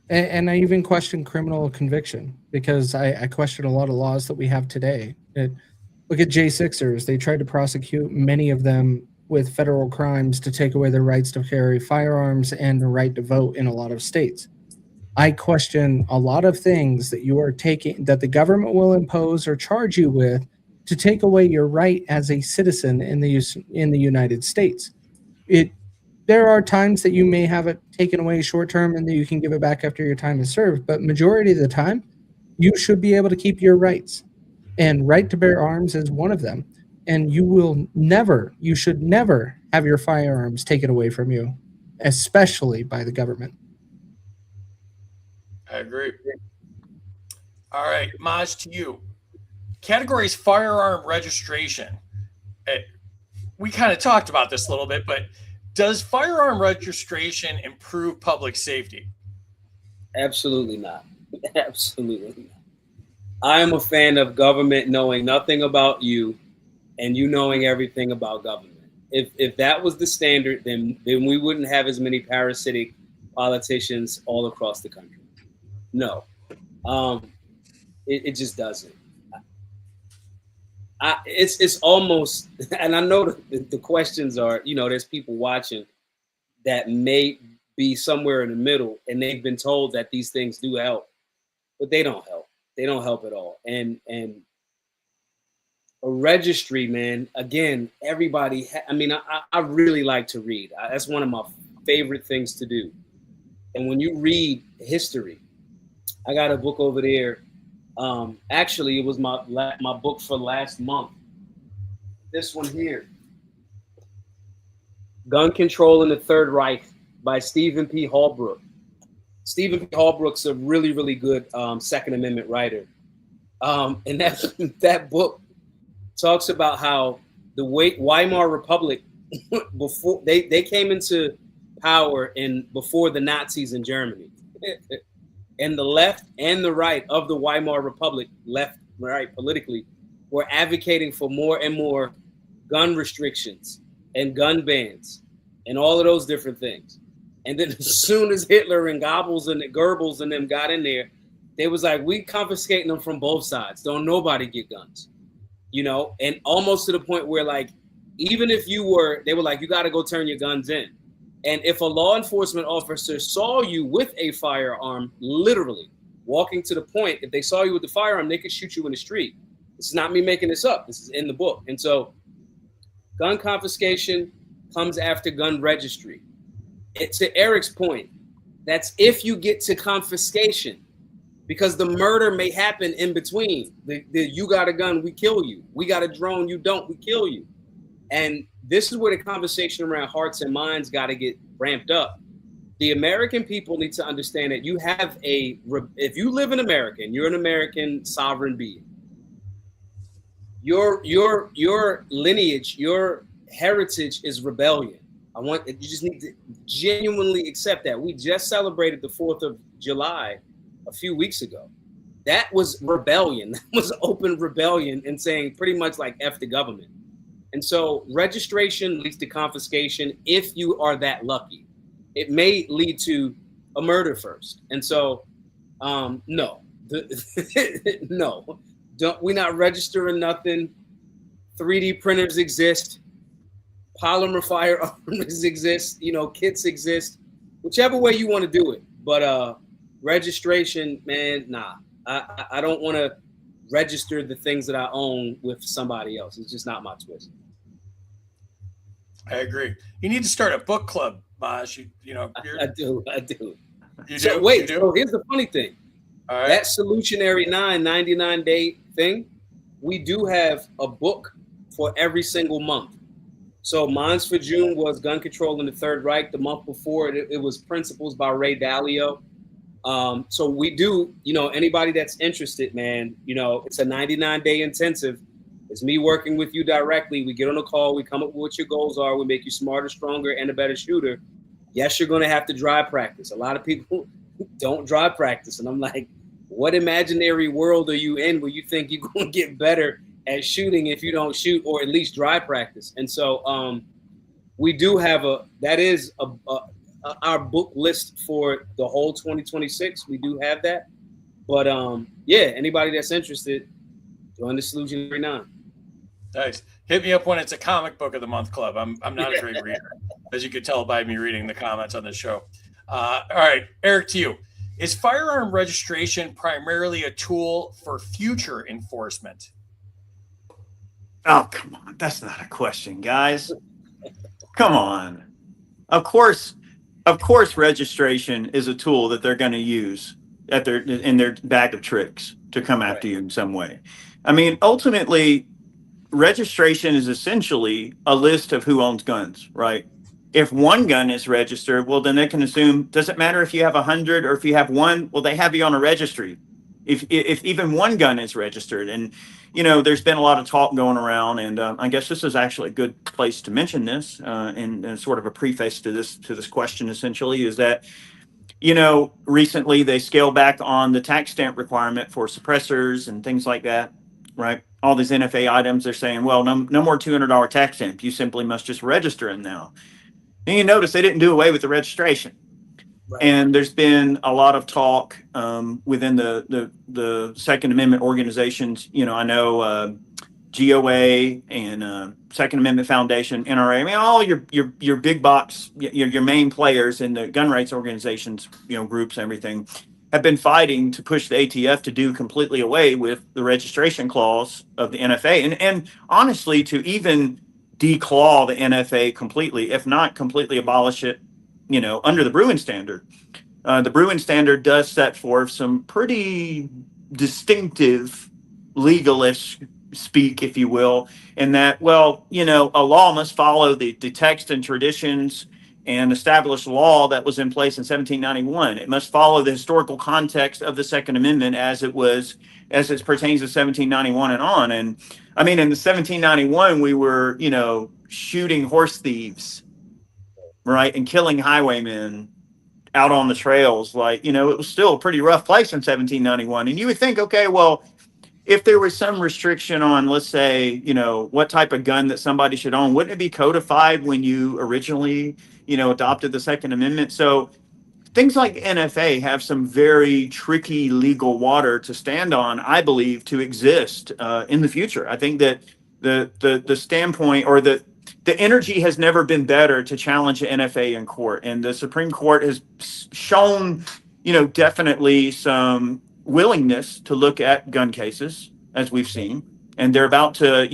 And I even question criminal conviction because I question a lot of laws that we have today. Look at J6ers. They tried to prosecute many of them with federal crimes to take away their rights to carry firearms and the right to vote in a lot of states. I question a lot of things that you are taking, that the government will impose or charge you with to take away your right as a citizen in the United States. There are times that you may have it taken away short term and that you can give it back after your time is served, but majority of the time, you should be able to keep your rights. And right to bear arms is one of them. And you should never have your firearms taken away from you, especially by the government. I agree. All right, Maj, to you. Categories firearm registration. We kind of talked about this a little bit, but does firearm registration improve public safety? Absolutely not. Absolutely not. I am a fan of government knowing nothing about you and you knowing everything about government. If that was the standard, then we wouldn't have as many parasitic politicians all across the country. No, it just doesn't. It's almost, and I know the questions are, there's people watching that may be somewhere in the middle, and they've been told that these things do help, but they don't help. They don't help at all. And a registry, man, again, everybody, I really like to read. That's one of my favorite things to do. And when you read history, I got a book over there. Actually, it was my book for last month. This one here, Gun Control in the Third Reich by Stephen P. Holbrook. Stephen P. Holbrook's a really, really good Second Amendment writer. And that book talks about how the Weimar Republic, before they came into power before the Nazis in Germany. And the left and the right of the Weimar Republic, left, right, politically, were advocating for more and more gun restrictions and gun bans and all of those different things. And then as soon as Hitler and Goebbels and them got in there, they was like, we confiscating them from both sides. Don't nobody get guns, and almost to the point where, like, even if they were like, you got to go turn your guns in. And if a law enforcement officer saw you with a firearm, literally walking to the point, if they saw you with the firearm, they could shoot you in the street. This is not me making this up. This is in the book. And so gun confiscation comes after gun registry. To Eric's point, that's if you get to confiscation, because the murder may happen in between. You got a gun, we kill you. We got a drone, you don't, we kill you. And this is where the conversation around hearts and minds got to get ramped up. The American people need to understand that if you live in America and you're an American sovereign being, your lineage, your heritage is rebellion. You just need to genuinely accept that. We just celebrated the 4th of July a few weeks ago. That was rebellion. That was open rebellion and saying pretty much like F the government. And so registration leads to confiscation if you are that lucky. It may lead to a murder first. And so, no. No. We're not registering nothing. 3D printers exist. Polymer firearms exist. Kits exist. Whichever way you want to do it. But registration, man, nah. I don't want to register the things that I own with somebody else. It's just not my twist. I agree. You need to start a book club, Maj? I do. You So do? wait, You do? so here's the funny thing. All right. That Solutionary 99-day thing, we do have a book for every single month. So mine's for June was Gun Control in the Third Reich. The month before it was Principles by Ray Dalio. So we do, anybody that's interested, man, it's a 99-day intensive. It's me working with you directly. We get on a call. We come up with what your goals are. We make you smarter, stronger, and a better shooter. Yes, you're going to have to dry practice. A lot of people don't dry practice. And I'm like, what imaginary world are you in where you think you're going to get better at shooting if you don't shoot, or at least dry practice? And so we do have our book list for the whole 2026. We do have that. But anybody that's interested, join the Solutionary 9. Nice. Hit me up when it's a comic book of the month club. I'm not a great reader, as you could tell by me reading the comments on the show. All right, Eric, to you. Is firearm registration primarily a tool for future enforcement? Oh, come on. That's not a question, guys. Come on. Of course, registration is a tool that they're going to use in their bag of tricks to come after you in some way. I mean, ultimately, registration is essentially a list of who owns guns, right? If one gun is registered, well, then they can assume, doesn't matter if you have 100 or if you have one, well, they have you on a registry. If even one gun is registered. And, there's been a lot of talk going around, and I guess this is actually a good place to mention this, and sort of a preface to this question, essentially, is that, recently they scaled back on the tax stamp requirement for suppressors and things like that, right? All these NFA items, they're saying, well, no more $200 tax stamp. You simply must just register them now. And you notice they didn't do away with the registration. Right. And there's been a lot of talk within the Second Amendment organizations. I know GOA and Second Amendment Foundation, NRA. I mean, all your big box, your main players in the gun rights organizations, groups, and everything, have been fighting to push the ATF to do completely away with the registration clause of the NFA, and honestly, to even declaw the NFA completely, if not completely abolish it, under the Bruin standard. The Bruin standard does set forth some pretty distinctive legalist speak, if you will, in that, well, a law must follow the text and traditions and established law that was in place in 1791. It must follow the historical context of the Second Amendment as it pertains to 1791 and on. And I mean, in the 1791, we were, shooting horse thieves, right, and killing highwaymen out on the trails. Like, it was still a pretty rough place in 1791. And you would think, okay, well, if there was some restriction on, let's say, what type of gun that somebody should own, wouldn't it be codified when you originally, adopted the Second Amendment? So things like NFA have some very tricky legal water to stand on, I believe, to exist in the future. I think that the standpoint, or the energy has never been better to challenge the NFA in court. And the Supreme Court has shown, definitely some willingness to look at gun cases, as we've seen. And they're about to,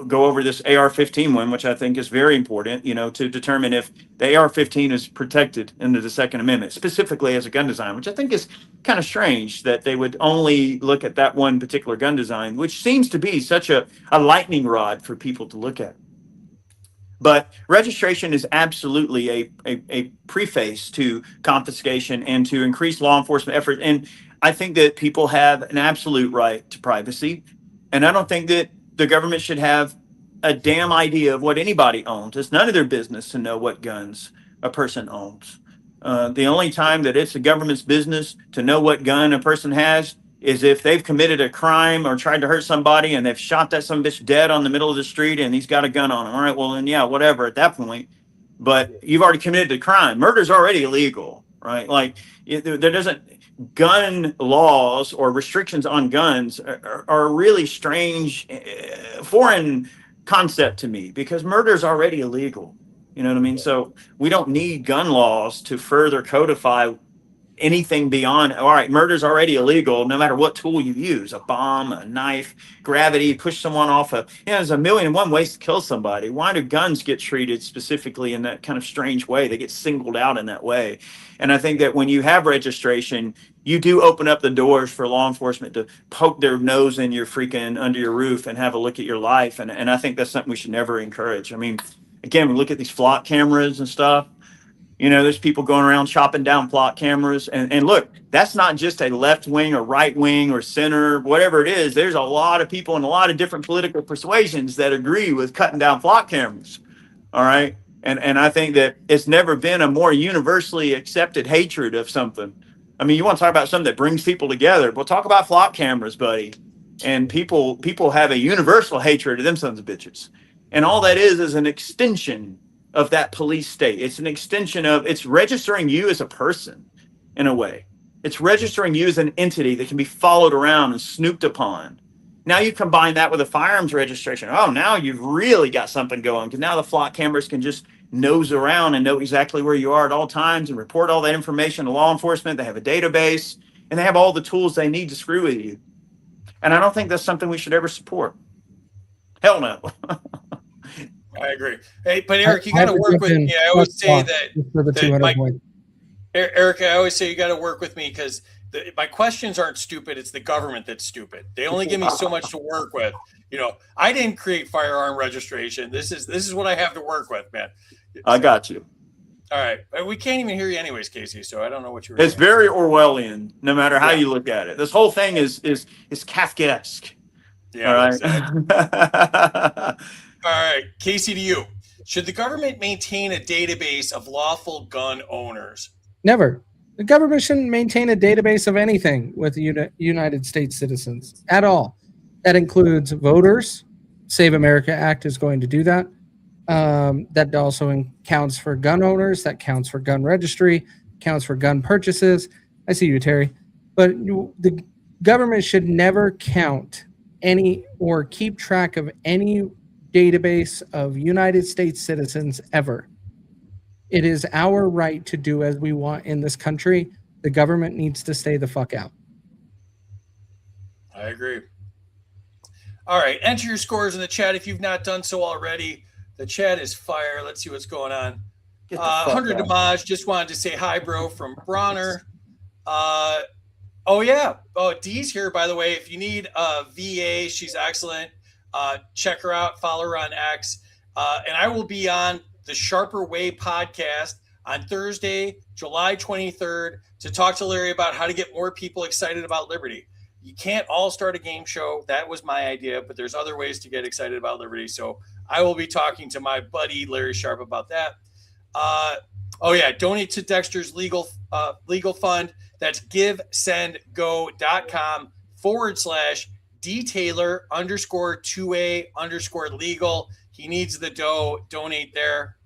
go over this AR-15 one, which I think is very important, to determine if the AR-15 is protected under the Second Amendment, specifically as a gun design, which I think is kind of strange that they would only look at that one particular gun design, which seems to be such a lightning rod for people to look at. But registration is absolutely a preface to confiscation and to increase law enforcement effort. And I think that people have an absolute right to privacy. And I don't think that the government should have a damn idea of what anybody owns. It's none of their business to know what guns a person owns. The only time that it's the government's business to know what gun a person has is if they've committed a crime or tried to hurt somebody and they've shot that some bitch dead on the middle of the street and he's got a gun on him. All right, well, then, yeah, whatever at that point. But you've already committed a crime. Murder's already illegal, right? Like, gun laws or restrictions on guns are a really strange, foreign concept to me, because murder is already illegal. You know what I mean? So we don't need gun laws to further codify anything beyond, all right, murder's already illegal no matter what tool you use, a bomb, a knife, gravity, push someone off there's a million and one ways to kill somebody. Why do guns get treated specifically in that kind of strange way? They get singled out in that way. And I think that when you have registration, you do open up the doors for law enforcement to poke their nose in your freaking under your roof and have a look at your life. And I think that's something we should never encourage. I mean, again, we look at these flock cameras and stuff. There's people going around chopping down plot cameras. And look, that's not just a left wing or right wing or center, whatever it is. There's a lot of people in a lot of different political persuasions that agree with cutting down plot cameras. All right. And I think that it's never been a more universally accepted hatred of something. I mean, you want to talk about something that brings people together. Well, talk about flock cameras, buddy. And people have a universal hatred of them sons of bitches. And all that is an extension of that police state. It's an extension of, it's registering you as a person in a way. It's registering you as an entity that can be followed around and snooped upon. Now you combine that with a firearms registration. Oh, now you've really got something going, because now the flock cameras can just nose around and know exactly where you are at all times and report all that information to law enforcement. They have a database and they have all the tools they need to screw with you. And I don't think that's something we should ever support. Hell no. I agree. Hey, but Eric, you got to work with me. I always say that, Eric, I always say you got to work with me because my questions aren't stupid. It's the government that's stupid. They only give me so much to work with. I didn't create firearm registration. This is what I have to work with, man. I got you. All right. We can't even hear you anyways, Kaecey, so I don't know what you're It's very Orwellian, no matter how you look at it. This whole thing is Kafkaesque. Yeah. All right. Exactly. All right, Kaecey, to you. Should the government maintain a database of lawful gun owners? Never. The government shouldn't maintain a database of anything with United States citizens at all. That includes voters. Save America Act is going to do that. That also counts for gun owners. That counts for gun registry. Counts for gun purchases. I see you, Terry. But the government should never count any or keep track of any database of United States citizens ever. It is our right to do as we want in this country. The government needs to stay the fuck out. I agree. All right, enter your scores in the chat if you've not done so already. The chat is fire. Let's see what's going on. 100 Damage just wanted to say hi, bro, from Bronner. Dee's here, by the way. If you need a VA, she's excellent. Check her out. Follow her on X. And I will be on the Sharper Way podcast on Thursday, July 23rd, to talk to Larry about how to get more people excited about liberty. You can't all start a game show. That was my idea, but there's other ways to get excited about liberty. So I will be talking to my buddy Larry Sharp about that. Donate to Dexter's legal fund. That's givesendgo.com/detailer_2A_legal. He needs the dough. Donate there.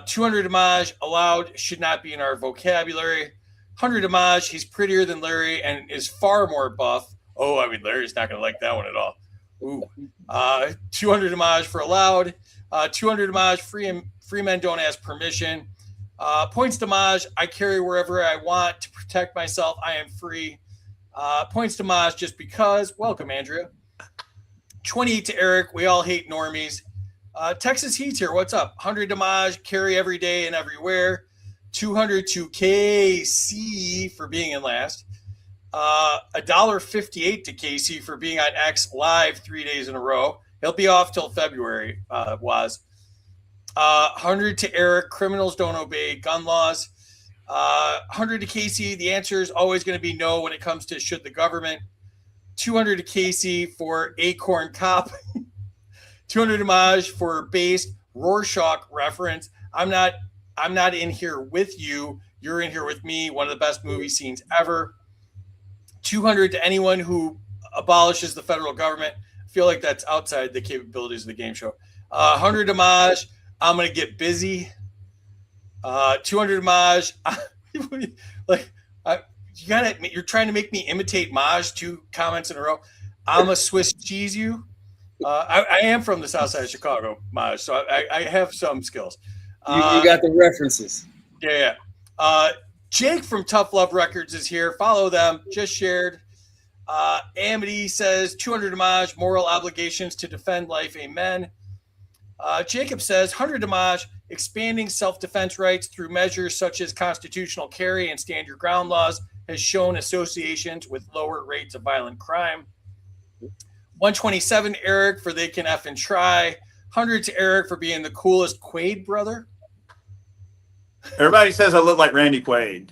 200 Damage allowed, should not be in our vocabulary. 100 Damage, he's prettier than Larry and is far more buff. Oh, I mean, Larry's not going to like that one at all. Ooh. 200 Damage for allowed. 200 Damage, free men don't ask permission. Points Damage, I carry wherever I want to protect myself. I am free. Points Damage, just because. Welcome, Andrea. 28 to Eric. We all hate normies. Texas Heat's here. What's up? 100 Damage, carry every day and everywhere. 200 to KC for being in last. $1.58 to Kaecey for being on X live 3 days in a row. He'll be off till February. 100 to Eric. Criminals don't obey gun laws. 100 to Kaecey. The answer is always going to be no when it comes to should the government. 200 to Kaecey for Acorn Cop. 200 Damage for based Rorschach reference. I'm not in here with you. You're in here with me. One of the best movie scenes ever. 200 to anyone who abolishes the federal government. I feel like that's outside the capabilities of the game show. 100 Damage. I'm going to get busy. 200 Maj. You're trying to make me imitate Maj 2 comments in a row. I'm a Swiss cheese you. I am from the south side of Chicago, Maj, so I have some skills. You got the references. Yeah. Jake from Tough Love Records is here. Follow them. Just shared. Amity says 200 homage, moral obligations to defend life. Amen. Jacob says 100 homage, expanding self-defense rights through measures such as constitutional carry and stand your ground laws has shown associations with lower rates of violent crime. 127 Eric for they can effing try. 100 to Eric for being the coolest Quaid brother. Everybody says I look like Randy Quaid.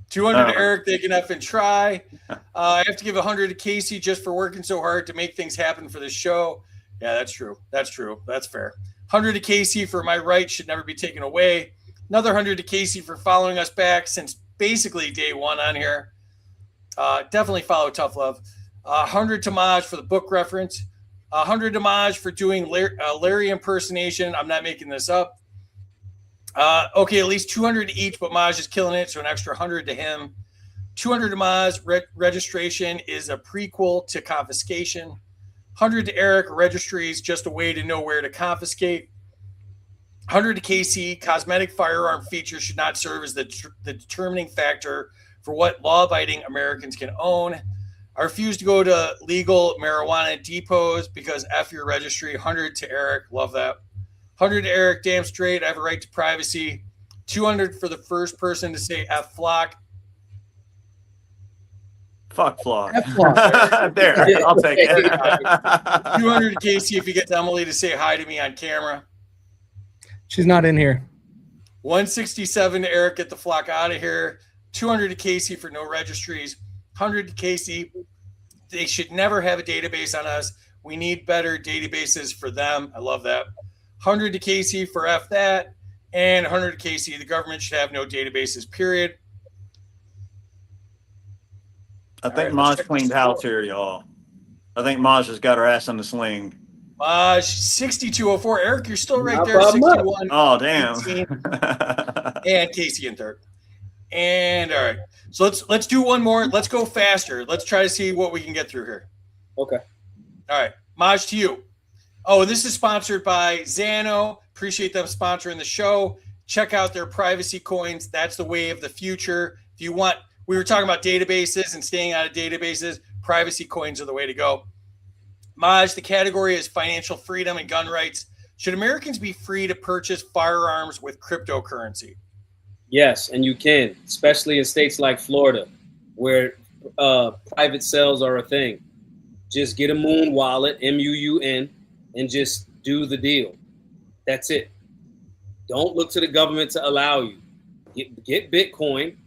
200 to Eric, they can effing try. I have to give 100 to Kaecey just for working so hard to make things happen for the show. Yeah, that's true. That's true. That's fair. 100 to Kaecey for my rights should never be taken away. Another 100 to Kaecey for following us back since basically day one on here. Definitely follow Tough Love. 100 to Maj for the book reference. 100 to Maj for doing Larry impersonation. I'm not making this up. Okay, at least 200 to each, but Maj is killing it, so an extra 100 to him. 200 to Maj, registration is a prequel to confiscation. 100 to Eric, registry is just a way to know where to confiscate. 100 to Kaecey, cosmetic firearm features should not serve as the determining factor for what law-abiding Americans can own. I refuse to go to legal marijuana depots because F your registry. 100 to Eric, love that. 100 to Eric, damn straight, I have a right to privacy. 200 for the first person to say F flock. Fuck flock. F-flock. There, I'll take it. 200 to Kaecey if you get Emily to say hi to me on camera. She's not in here. 167 to Eric, get the flock out of here. 200 to Kaecey for no registries. 100 to Kaecey, they should never have a database on us. We need better databases for them. I love that. 100 to Kaecey for F that. And 100 to Kaecey, the government should have no databases, period. I think Maj cleaned house here, y'all. I think Maj has got her ass on the sling. 6204. Eric, you're still right Not there. bad, 61. Oh, damn. 18. And Kaecey in third. And all right. So let's do one more. Let's go faster. Let's try to see what we can get through here. Okay. All right. Maj, to you. Oh, this is sponsored by Xano. Appreciate them sponsoring the show. Check out their privacy coins. That's the way of the future. If you want, we were talking about databases and staying out of databases. Privacy coins are the way to go. Maj, the category is financial freedom and gun rights. Should Americans be free to purchase firearms with cryptocurrency? Yes, and you can, especially in states like Florida, where private sales are a thing. Just get a Moon wallet, MUUN, and just do the deal. That's it. Don't look to the government to allow you. Get Bitcoin,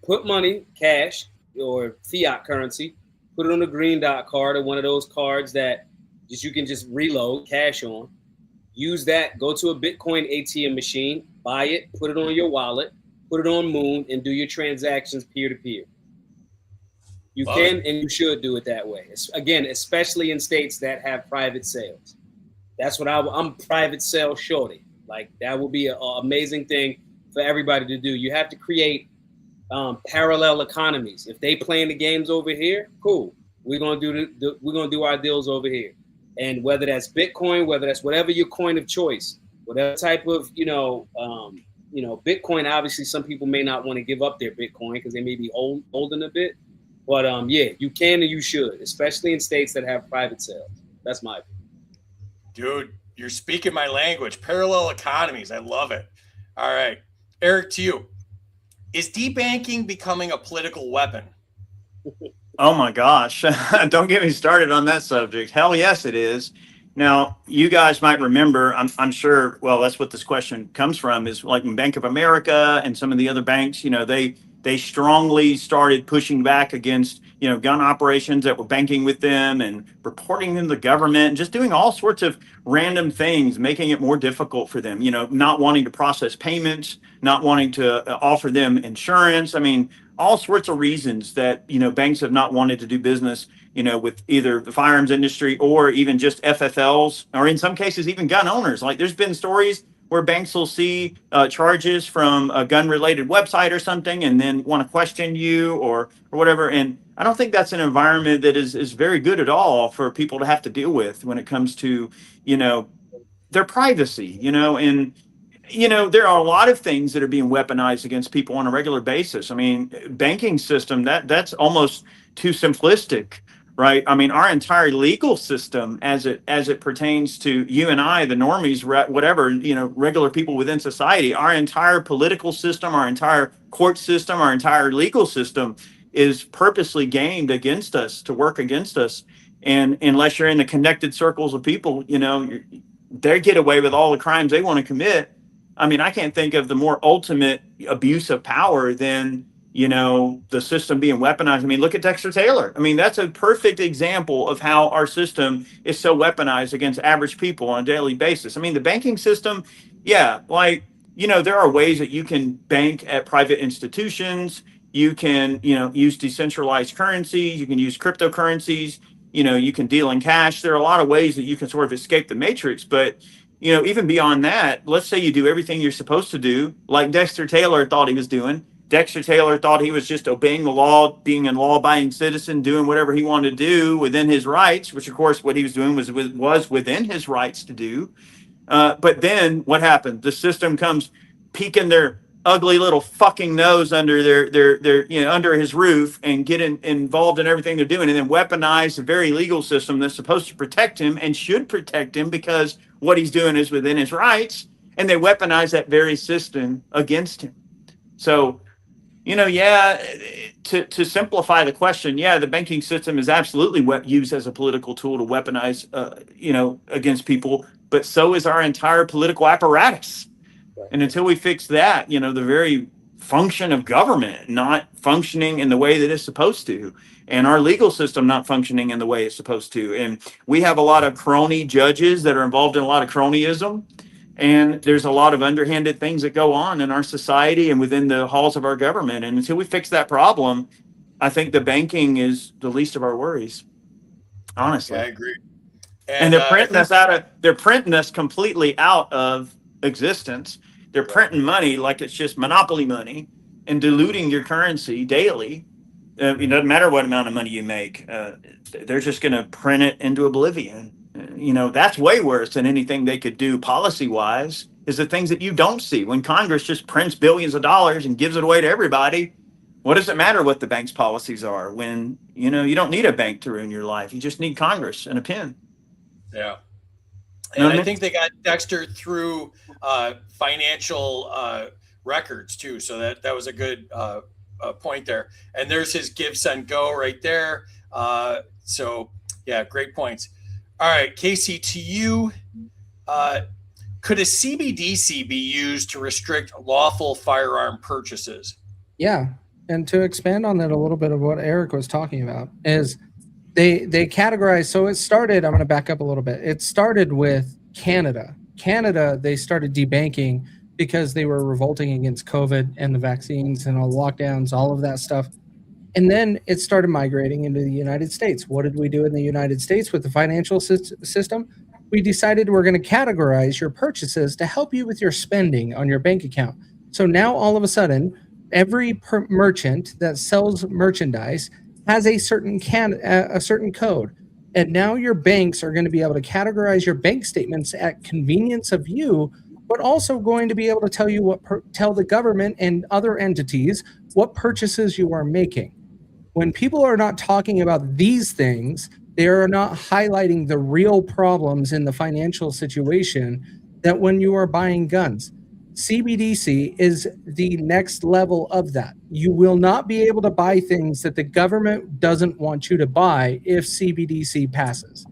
put money, cash, or fiat currency, put it on a green dot card or one of those cards that you can just reload cash on. Use that, go to a Bitcoin ATM machine, buy it, put it on your wallet, put it on Moon, and do your transactions peer-to-peer. You can and you should do it that way. Again, especially in states that have private sales. That's what I'm private sale shorty. Like that will be an amazing thing for everybody to do. You have to create parallel economies. If they playing the games over here, cool. We're gonna do our deals over here. And whether that's Bitcoin, whether that's whatever your coin of choice, whatever type of Bitcoin. Obviously, some people may not want to give up their Bitcoin because they may be holding a bit. But yeah, you can and you should, especially in states that have private sales. That's my opinion. Dude, you're speaking my language. Parallel economies. I love it. All right. Eric, to you. Is debanking becoming a political weapon? Oh my gosh. Don't get me started on that subject. Hell yes, it is. Now, you guys might remember, I'm sure, well, that's what this question comes from, is like in Bank of America and some of the other banks, they strongly started pushing back against, gun operations that were banking with them and reporting them to the government and just doing all sorts of random things, making it more difficult for them, not wanting to process payments, not wanting to offer them insurance. I mean, all sorts of reasons that, banks have not wanted to do business, with either the firearms industry or even just FFLs, or in some cases, even gun owners. Like there's been stories where banks will see charges from a gun-related website or something and then want to question you or whatever. And I don't think that's an environment that is very good at all for people to have to deal with when it comes to, their privacy, and there are a lot of things that are being weaponized against people on a regular basis. I mean, banking system, that's almost too simplistic, right? I mean, our entire legal system, as it pertains to you and I, the normies, whatever, regular people within society, our entire political system, our entire court system, our entire legal system is purposely gamed against us, to work against us. And unless you're in the connected circles of people, they get away with all the crimes they want to commit. I mean, I can't think of the more ultimate abuse of power than, the system being weaponized. I mean, look at Dexter Taylor. I mean, that's a perfect example of how our system is so weaponized against average people on a daily basis. I mean, the banking system, yeah, there are ways that you can bank at private institutions. You can, use decentralized currencies. You can use cryptocurrencies. You can deal in cash. There are a lot of ways that you can sort of escape the matrix. But, even beyond that, let's say you do everything you're supposed to do, like Dexter Taylor thought he was doing. Dexter Taylor thought he was just obeying the law, being a law-abiding citizen, doing whatever he wanted to do within his rights, which, of course, what he was doing was within his rights to do. But then what happened? The system comes peeking their ugly little fucking nose under their under his roof and get involved in everything they're doing, and then weaponize the very legal system that's supposed to protect him and should protect him because what he's doing is within his rights, and they weaponize that very system against him. So, to simplify the question, the banking system is absolutely used as a political tool to weaponize, against people, but so is our entire political apparatus. And until we fix that, the very function of government not functioning in the way that it's supposed to, and our legal system not functioning in the way it's supposed to. And we have a lot of crony judges that are involved in a lot of cronyism. And there's a lot of underhanded things that go on in our society and within the halls of our government. And until we fix that problem, I think the banking is the least of our worries. Honestly. Yeah, I agree. And they're printing us completely out of existence. They're printing money like it's just monopoly money and diluting your currency daily. It doesn't matter what amount of money you make. They're just going to print it into oblivion. That's way worse than anything they could do policy-wise, is the things that you don't see. When Congress just prints billions of dollars and gives it away to everybody, what does it matter what the bank's policies are when, you don't need a bank to ruin your life. You just need Congress and a pen. Yeah. And I think they got Dexter through financial records too. So that was a good point there. And there's his give, send, go right there. So yeah, great points. All right, Kaecey, to you, could a CBDC be used to restrict lawful firearm purchases? Yeah, and to expand on that a little bit of what Eric was talking about is they categorize. So it started, I'm going to back up a little bit. It started with Canada. Canada, they started debanking because they were revolting against COVID and the vaccines and all the lockdowns, all of that stuff. And then it started migrating into the United States. What did we do in the United States with the financial system? We decided we're going to categorize your purchases to help you with your spending on your bank account. So now all of a sudden, every merchant that sells merchandise has a certain code. And now your banks are going to be able to categorize your bank statements at convenience of you, but also going to be able to tell you tell the government and other entities what purchases you are making. When people are not talking about these things, they are not highlighting the real problems in the financial situation that when you are buying guns. CBDC is the next level of that. You will not be able to buy things that the government doesn't want you to buy if CBDC passes.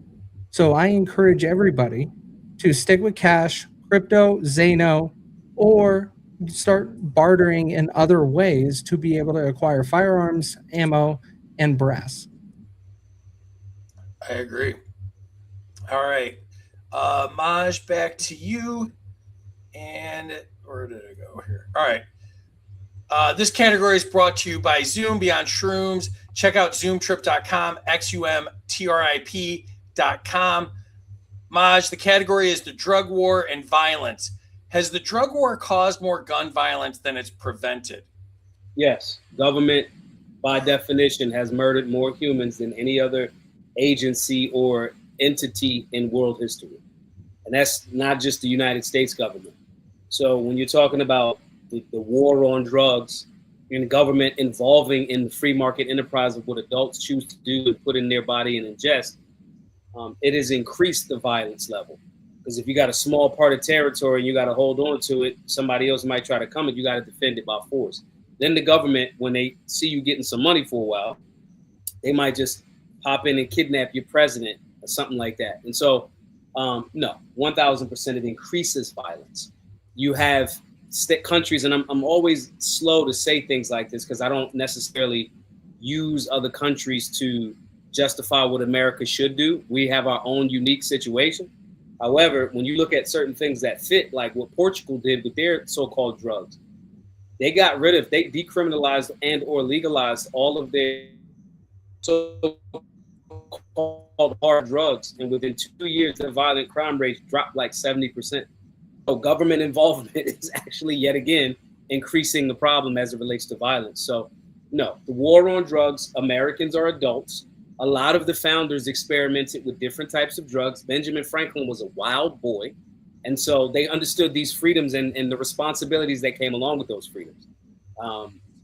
So I encourage everybody to stick with cash, crypto, Zano, or start bartering in other ways to be able to acquire firearms, ammo, and brass. I agree. All right. Maj, back to you. And where did I go here? All right. This category is brought to you by Zoom Beyond Shrooms. Check out zoomtrip.com, xumtrip.com. Maj, the category is the drug war and violence. Has the drug war caused more gun violence than it's prevented? Yes. Government, by definition, has murdered more humans than any other agency or entity in world history. And that's not just the United States government. So when you're talking about the war on drugs and government involving in the free market enterprise of what adults choose to do and put in their body and ingest, it has increased the violence level. Because if you got a small part of territory and you got to hold on to it, somebody else might try to come and you got to defend it by force. Then the government, when they see you getting some money for a while, they might just pop in and kidnap your president or something like that. And so, no, 1,000% it increases violence. You have countries, and I'm always slow to say things like this because I don't necessarily use other countries to justify what America should do. We have our own unique situation. However, when you look at certain things that fit, like what Portugal did with their so-called drugs, they decriminalized and or legalized all of their so-called hard drugs. And within 2 years, the violent crime rate dropped like 70%. So government involvement is actually, yet again, increasing the problem as it relates to violence. So no, the war on drugs, Americans are adults. A lot of the founders experimented with different types of drugs. Benjamin Franklin was a wild boy. And so they understood these freedoms and the responsibilities that came along with those freedoms.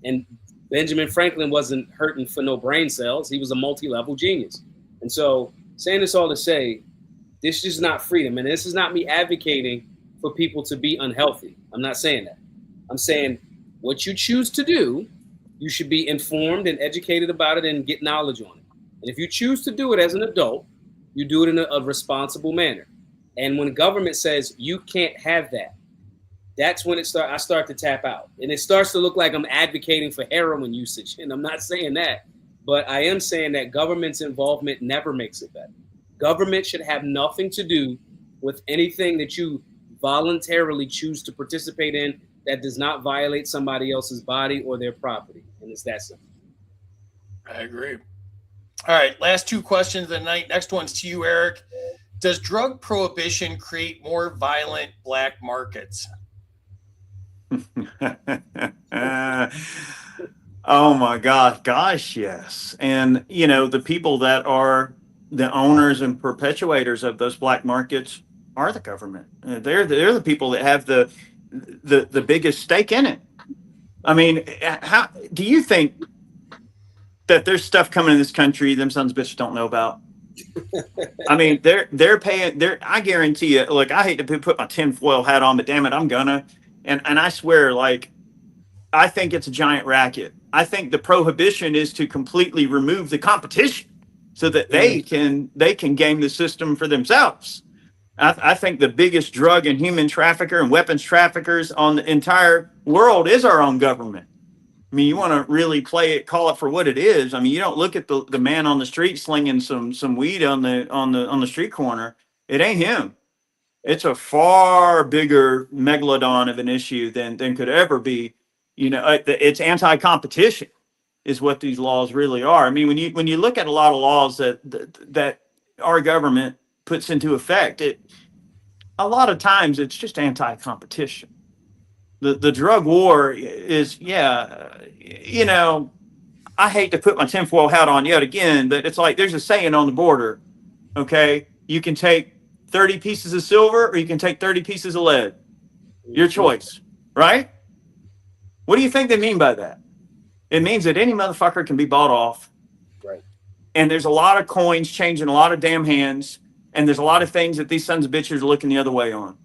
And Benjamin Franklin wasn't hurting for no brain cells. He was a multi-level genius. And so saying this all to say, this is not freedom. And this is not me advocating for people to be unhealthy. I'm not saying that. I'm saying what you choose to do, you should be informed and educated about it and get knowledge on it. And if you choose to do it as an adult, you do it in a responsible manner. And when government says you can't have that, that's when I start to tap out. And it starts to look like I'm advocating for heroin usage. And I'm not saying that, but I am saying that government's involvement never makes it better. Government should have nothing to do with anything that you voluntarily choose to participate in that does not violate somebody else's body or their property. And it's that simple. I agree. All right, last two questions of the night. Next one's to you, Eric. Does drug prohibition create more violent black markets? Oh my gosh, yes. And the people that are the owners and perpetuators of those black markets are the government. They're the people that have the biggest stake in it. I mean, how do you think that there's stuff coming in this country them sons of bitches don't know about? I mean, they're paying. I guarantee you. Look, I hate to put my tinfoil hat on, but damn it, I'm gonna. And I swear, like, I think it's a giant racket. I think the prohibition is to completely remove the competition so that they can game the system for themselves. I think the biggest drug and human trafficker and weapons traffickers on the entire world is our own government. I mean, you want to really call it for what it is. I mean, you don't look at the man on the street slinging some weed on the street corner. It ain't him. It's a far bigger megalodon of an issue than could ever be. It's anti-competition is what these laws really are. I mean, when you look at a lot of laws that our government puts into effect, a lot of times it's just anti-competition. The drug war is, I hate to put my tinfoil hat on yet again, but it's like there's a saying on the border, okay? You can take 30 pieces of silver or you can take 30 pieces of lead. Your choice, right? What do you think they mean by that? It means that any motherfucker can be bought off. Right. And there's a lot of coins changing a lot of damn hands. And there's a lot of things that these sons of bitches are looking the other way on.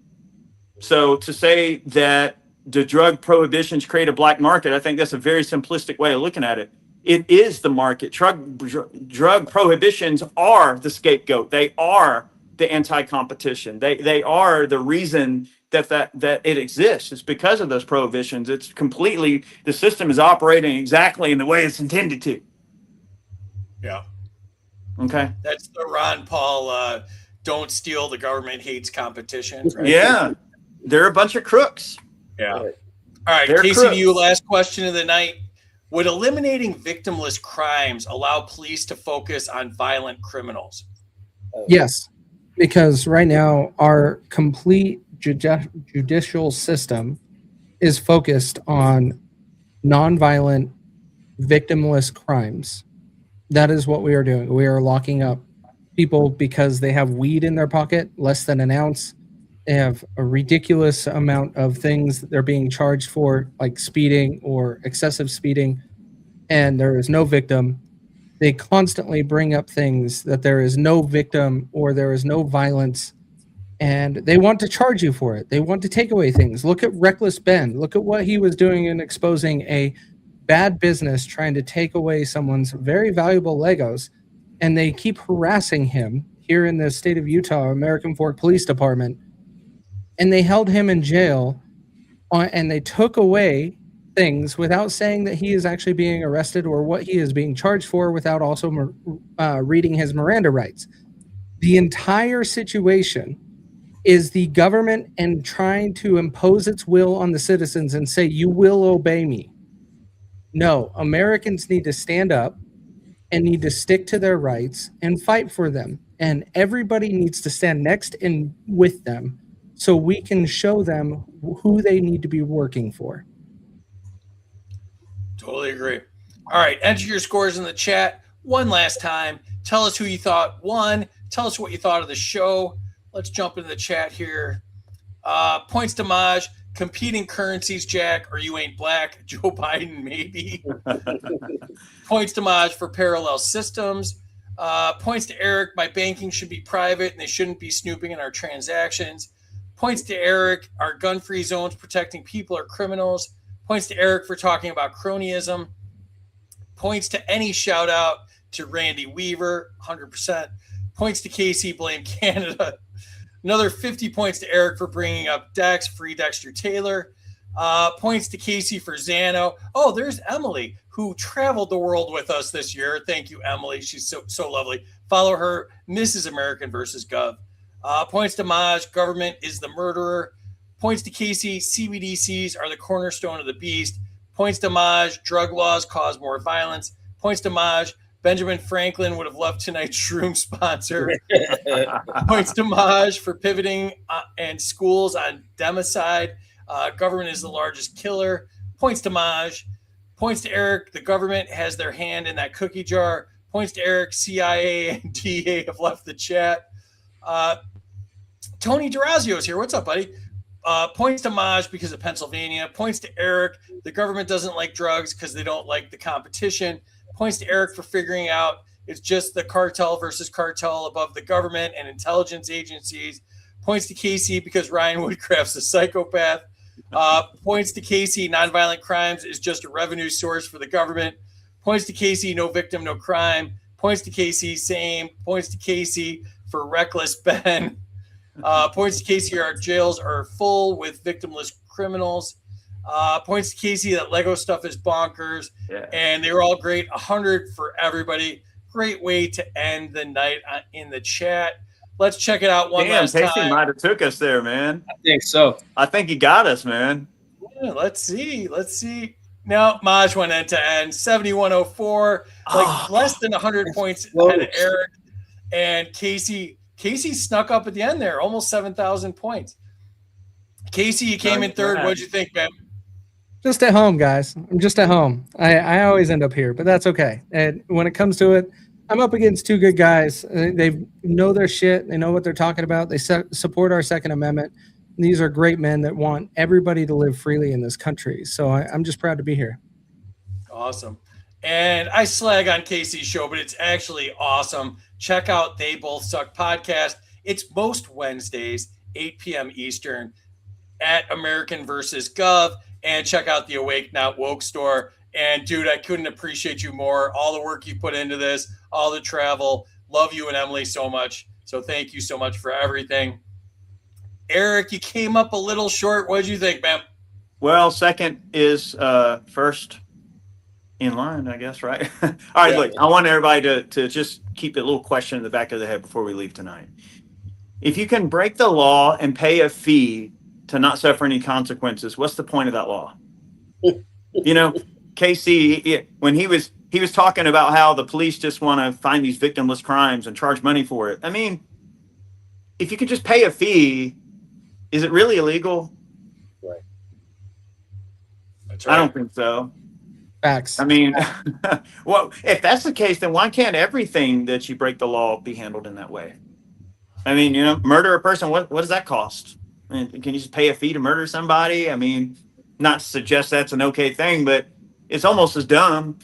So to say that the drug prohibitions create a black market, I think that's a very simplistic way of looking at it. It is the market. Drug prohibitions are the scapegoat. They are the anti-competition. They are the reason that it exists. It's because of those prohibitions. It's completely, the system is operating exactly in the way it's intended to. Yeah. Okay. That's the Ron Paul, don't steal, the government hates competition. Right? Yeah. They're a bunch of crooks. Yeah. All right, Kaecey, to you, last question of the night. Would eliminating victimless crimes allow police to focus on violent criminals? Yes, because right now our complete judicial system is focused on nonviolent, victimless crimes. That is what we are doing. We are locking up people because they have weed in their pocket, less than an ounce, They have a ridiculous amount of things that they're being charged for, like speeding or excessive speeding, and there is no victim. They constantly bring up things that there is no victim or there is no violence, and they want to charge you for it. They want to take away things. Look at Reckless Ben. Look at what he was doing in exposing a bad business trying to take away someone's very valuable Legos, and they keep harassing him here in the state of Utah, American Fork Police Department, and they held him in jail and they took away things without saying that he is actually being arrested or what he is being charged for, without also reading his Miranda rights. The entire situation is the government and trying to impose its will on the citizens and say, you will obey me. No, Americans need to stand up and need to stick to their rights and fight for them. And everybody needs to stand next and with them so we can show them who they need to be working for. Totally agree. All right, enter your scores in the chat one last time. Tell us who you thought won. Tell us what you thought of the show. Let's jump into the chat here. Points to Maj. Competing currencies, Jack, or you ain't black. Joe Biden, maybe. Points to Maj for parallel systems. Points to Eric. My banking should be private and they shouldn't be snooping in our transactions. Points to Eric. Our gun-free zones protecting people are criminals. Points to Eric for talking about cronyism. Points to any shout out to Randy Weaver, 100%. Points to Kaecey, blame Canada. Another 50 points to Eric for bringing up Dex, free Dexter Taylor. Points to Kaecey for Zano. Oh, there's Emily, who traveled the world with us this year. Thank you, Emily. She's so lovely. Follow her, Mrs. American versus Gov. Points to Maj, government is the murderer. Points to Kaecey, CBDCs are the cornerstone of the beast. Points to Maj, drug laws cause more violence. Points to Maj, Benjamin Franklin would have loved tonight's shroom sponsor. Points to Maj for pivoting and schools on democide. Government is the largest killer. Points to Maj. Points to Eric. The government has their hand in that cookie jar. Points to Eric. CIA and DA have left the chat. Tony Durazio is here. What's up, buddy? Points to Maj because of Pennsylvania. Points to Eric. The government doesn't like drugs because they don't like the competition. Points to Eric for figuring out it's just the cartel versus cartel above the government and intelligence agencies. Points to Kaecey because Ryan Woodcraft's a psychopath. Points to Kaecey, nonviolent crimes is just a revenue source for the government. Points to Kaecey, no victim, no crime. Points to Kaecey, same. Points to Kaecey for reckless Ben. Points to Kaecey, our jails are full with victimless criminals. Points to Kaecey that Lego stuff is bonkers. Yeah. And they were all great. 100 for everybody. Great way to end the night in the chat. Let's check it out one last time. Kaecey might have took us there, man. I think so. I think he got us, man. Yeah, let's see. Now, Maj went end to end. 71-04. Less than 100 points ahead of Eric. And Kaecey snuck up at the end there. Almost 7,000 points. Kaecey, you came in third. What'd you think, man? Just at home, guys. I'm just at home. I always end up here, but that's okay. And when it comes to it, I'm up against two good guys. They know their shit. They know what they're talking about. They support our Second Amendment. These are great men that want everybody to live freely in this country. So I'm just proud to be here. Awesome. And I slag on Kaecey's show, but it's actually awesome. Check out They Both Suck podcast. It's most Wednesdays, 8 p.m. Eastern at American versus Gov. And check out the Awake Not Woke store. And, dude, I couldn't appreciate you more. All the work you put into this, all the travel. Love you and Emily so much. So thank you so much for everything. Eric, you came up a little short. What did you think, man? Well, second is first in line, I guess, right? All right, look, I want everybody to just keep a little question in the back of the head before we leave tonight. If you can break the law and pay a fee to not suffer any consequences, what's the point of that law? You know, Kaecey, when he was talking about how the police just want to find these victimless crimes and charge money for it. I mean, if you could just pay a fee, is it really illegal? Right. That's right. I don't think so. Facts. I mean, well, if that's the case, then why can't everything that you break the law be handled in that way? I mean, you know, murder a person, what does that cost? I mean, can you just pay a fee to murder somebody? I mean, not to suggest that's an okay thing, but it's almost as dumb.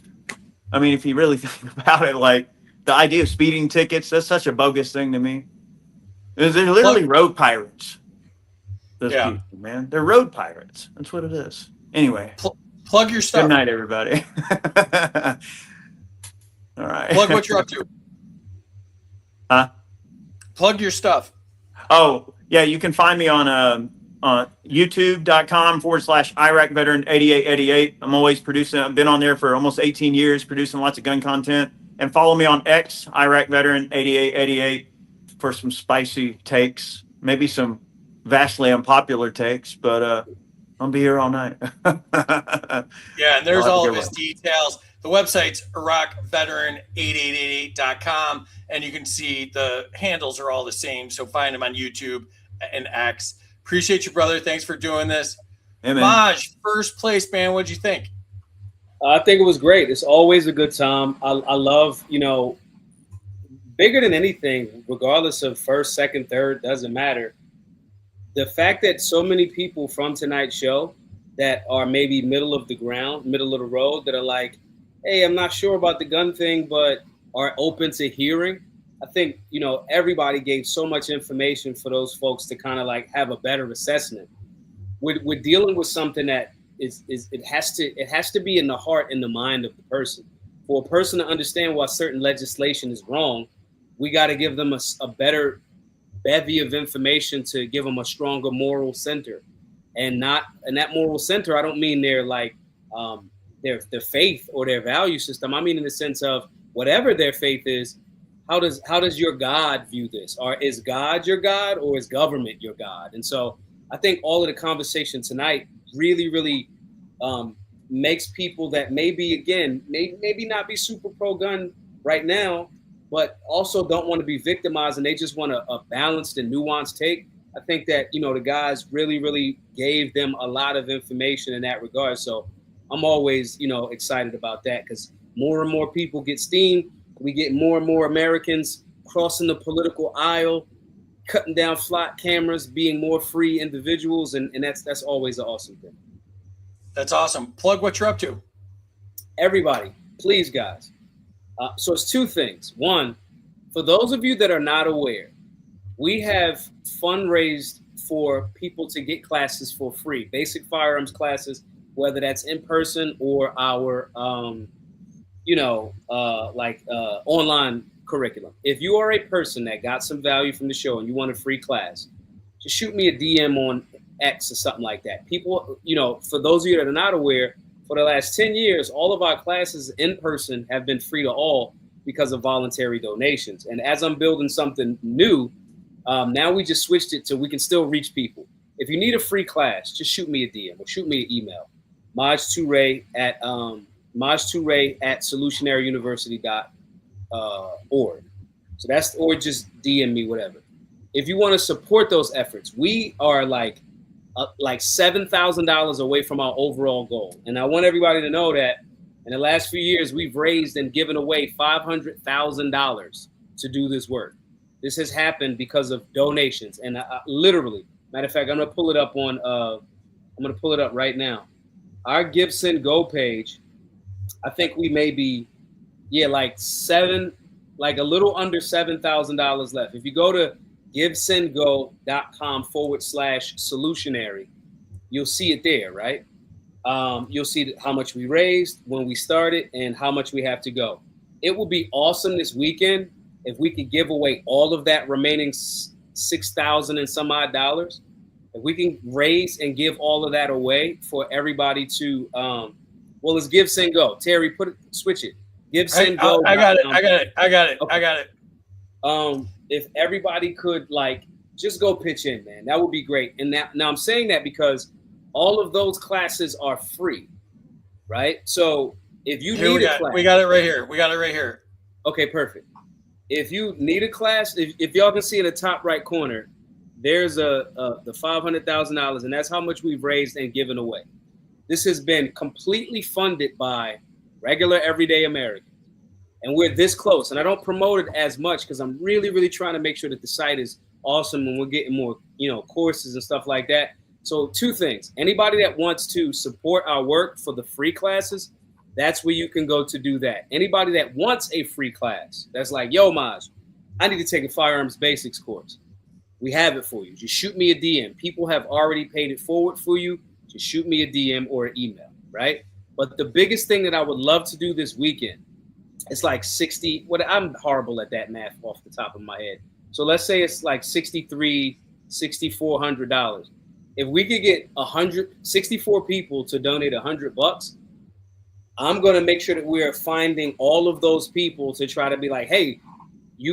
I mean, if you really think about it, like the idea of speeding tickets, that's such a bogus thing to me. They're literally road pirates. Those people, man. They're road pirates. That's what it is. Anyway. Plug your stuff. Good night, everybody. All right. Plug what you're up to. Huh? Plug your stuff. Oh, yeah. You can find me on youtube.com/Iraq veteran 8888. I'm always producing. I've been on there for almost 18 years, producing lots of gun content. And follow me on X, Iraq veteran 8888, for some spicy takes, maybe some vastly unpopular takes, but I'll be here all night. Yeah, and there's all of his details. The website's IraqVeteran8888.com, and you can see the handles are all the same, so find him on YouTube and X. Appreciate you, brother. Thanks for doing this. Hey, man. Maj, first place, man. What'd you think? I think it was great. It's always a good time. I love, bigger than anything, regardless of first, second, third, doesn't matter. The fact that so many people from tonight's show that are maybe middle of the ground, middle of the road, that are like, hey, I'm not sure about the gun thing, but are open to hearing. I think, everybody gave so much information for those folks to kind of like have a better assessment. We're dealing with something that it has to be in the heart and the mind of the person. For a person to understand why certain legislation is wrong, we got to give them a better bevy of information to give them a stronger moral center. And that moral center, I don't mean their faith or their value system. I mean in the sense of whatever their faith is, how does your God view this? Or is God your God, or is government your God? And so I think all of the conversation tonight really, really makes people that maybe not be super pro-gun right now, but also don't want to be victimized and they just want a balanced and nuanced take. I think that, the guys really, really gave them a lot of information in that regard. So I'm always, excited about that, because more and more people get steam. We get more and more Americans crossing the political aisle, cutting down flat cameras, being more free individuals. And that's always an awesome thing. That's awesome. Plug what you're up to. Everybody, please, guys. So it's two things. One, for those of you that are not aware, we have fundraised for people to get classes for free, basic firearms classes, whether that's in person or our, online curriculum. If you are a person that got some value from the show and you want a free class, just shoot me a DM on X or something like that. People, for those of you that are not aware, for the last 10 years, all of our classes in person have been free to all because of voluntary donations. And as I'm building something new, now we just switched it to we can still reach people. If you need a free class, just shoot me a DM or shoot me an email. Maj Toure at solutionaryuniversity.org. So that's, or just DM me, whatever. If you want to support those efforts, we are like $7,000 away from our overall goal. And I want everybody to know that in the last few years, we've raised and given away $500,000 to do this work. This has happened because of donations. And literally, matter of fact, I'm going to pull it up right now. Our Give, Send, Go page, I think we may be, a little under $7,000 left. If you go to givesendgo.com/solutionary, you'll see it there, right? You'll see how much we raised when we started and how much we have to go. It will be awesome this weekend if we could give away all of that remaining $6,000 and some odd dollars. If we can raise and give all of that away for everybody to, it's Give, Send, Go. Terry, switch it. Give, Send, Go. I got it. Okay. If everybody could just go pitch in, man, that would be great. And now I'm saying that because all of those classes are free, right? So if you need a class, we got it right here. Okay, perfect. If you need a class, if y'all can see in the top right corner, there's the $500,000, and that's how much we've raised and given away. This has been completely funded by regular everyday Americans. And we're this close. And I don't promote it as much because I'm really, really trying to make sure that the site is awesome, and we're getting more, courses and stuff like that. So 2 things. Anybody that wants to support our work for the free classes, that's where you can go to do that. Anybody that wants a free class, that's like, yo, Maj, I need to take a firearms basics course. We have it for you. Just shoot me a DM. People have already paid it forward for you. Just shoot me a DM or an email, right? But the biggest thing that I would love to do this weekend, it's like 60. I'm horrible at that math off the top of my head. So let's say it's like $6,400. If we could get 164 people to donate $100, I'm going to make sure that we are finding all of those people to try to be like, hey,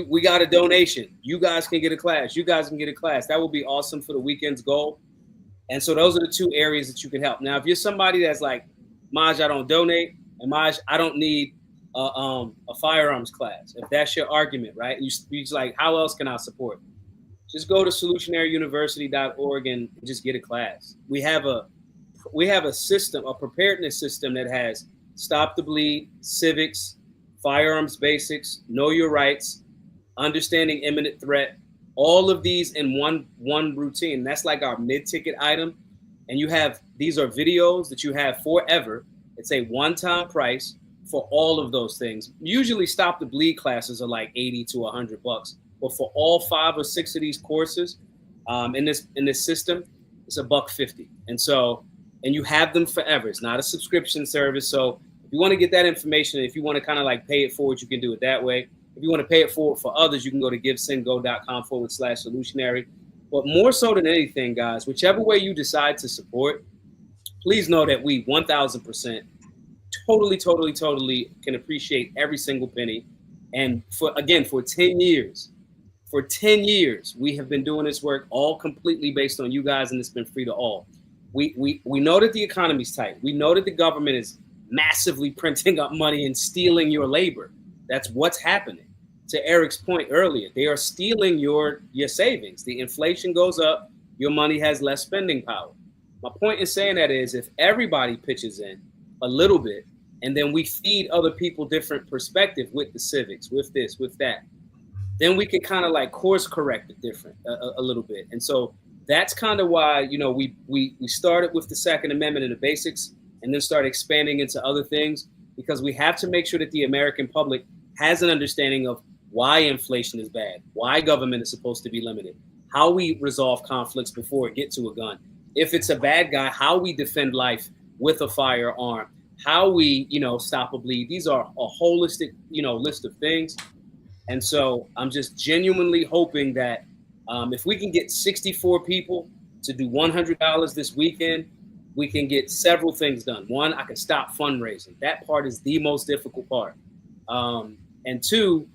we got a donation. You guys can get a class. You guys can get a class. That will be awesome for the weekend's goal. And so those are the 2 areas that you can help. Now, if you're somebody that's like, Maj, I don't donate, and Maj, I don't need a firearms class. If that's your argument, right? You're just like, how else can I support? Just go to solutionaryuniversity.org and just get a class. We have a system, a preparedness system that has Stop the Bleed, civics, firearms basics, know your rights, understanding imminent threat, all of these in one routine. That's like our mid-ticket item. And these are videos that you have forever. It's a one-time price for all of those things. Usually Stop the Bleed classes are like $80 to $100. But for all 5 or 6 of these courses in this system, it's $150. And you have them forever. It's not a subscription service. So if you want to get that information, if you want to kind of like pay it forward, you can do it that way. If you want to pay it forward for others, you can go to givesendgo.com/solutionary. But more so than anything, guys, whichever way you decide to support, please know that we 1,000% totally can appreciate every single penny. And for 10 years, we have been doing this work all completely based on you guys, and it's been free to all. We know that the economy's tight. We know that the government is massively printing up money and stealing your labor. That's what's happening. To Eric's point earlier, they are stealing your savings. The inflation goes up, your money has less spending power. My point in saying that is if everybody pitches in a little bit, and then we feed other people different perspective with the civics, with this, with that, then we can kind of like course correct it different a little bit. And so that's kind of why, we started with the Second Amendment and the basics and then started expanding into other things, because we have to make sure that the American public has an understanding of why inflation is bad, why government is supposed to be limited, how we resolve conflicts before it gets to a gun. If it's a bad guy, how we defend life with a firearm, how we, stop a bleed. These are a holistic, list of things. And so I'm just genuinely hoping that if we can get 64 people to do $100 this weekend, we can get several things done. 1, I can stop fundraising. That part is the most difficult part. And 2,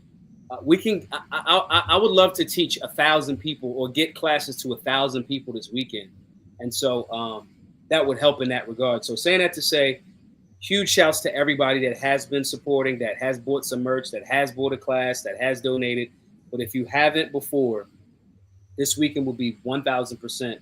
we can. I would love to teach 1,000 people or get classes to 1,000 people this weekend, and so that would help in that regard. So saying that to say, huge shouts to everybody that has been supporting, that has bought some merch, that has bought a class, that has donated. But if you haven't before, this weekend will be 1,000%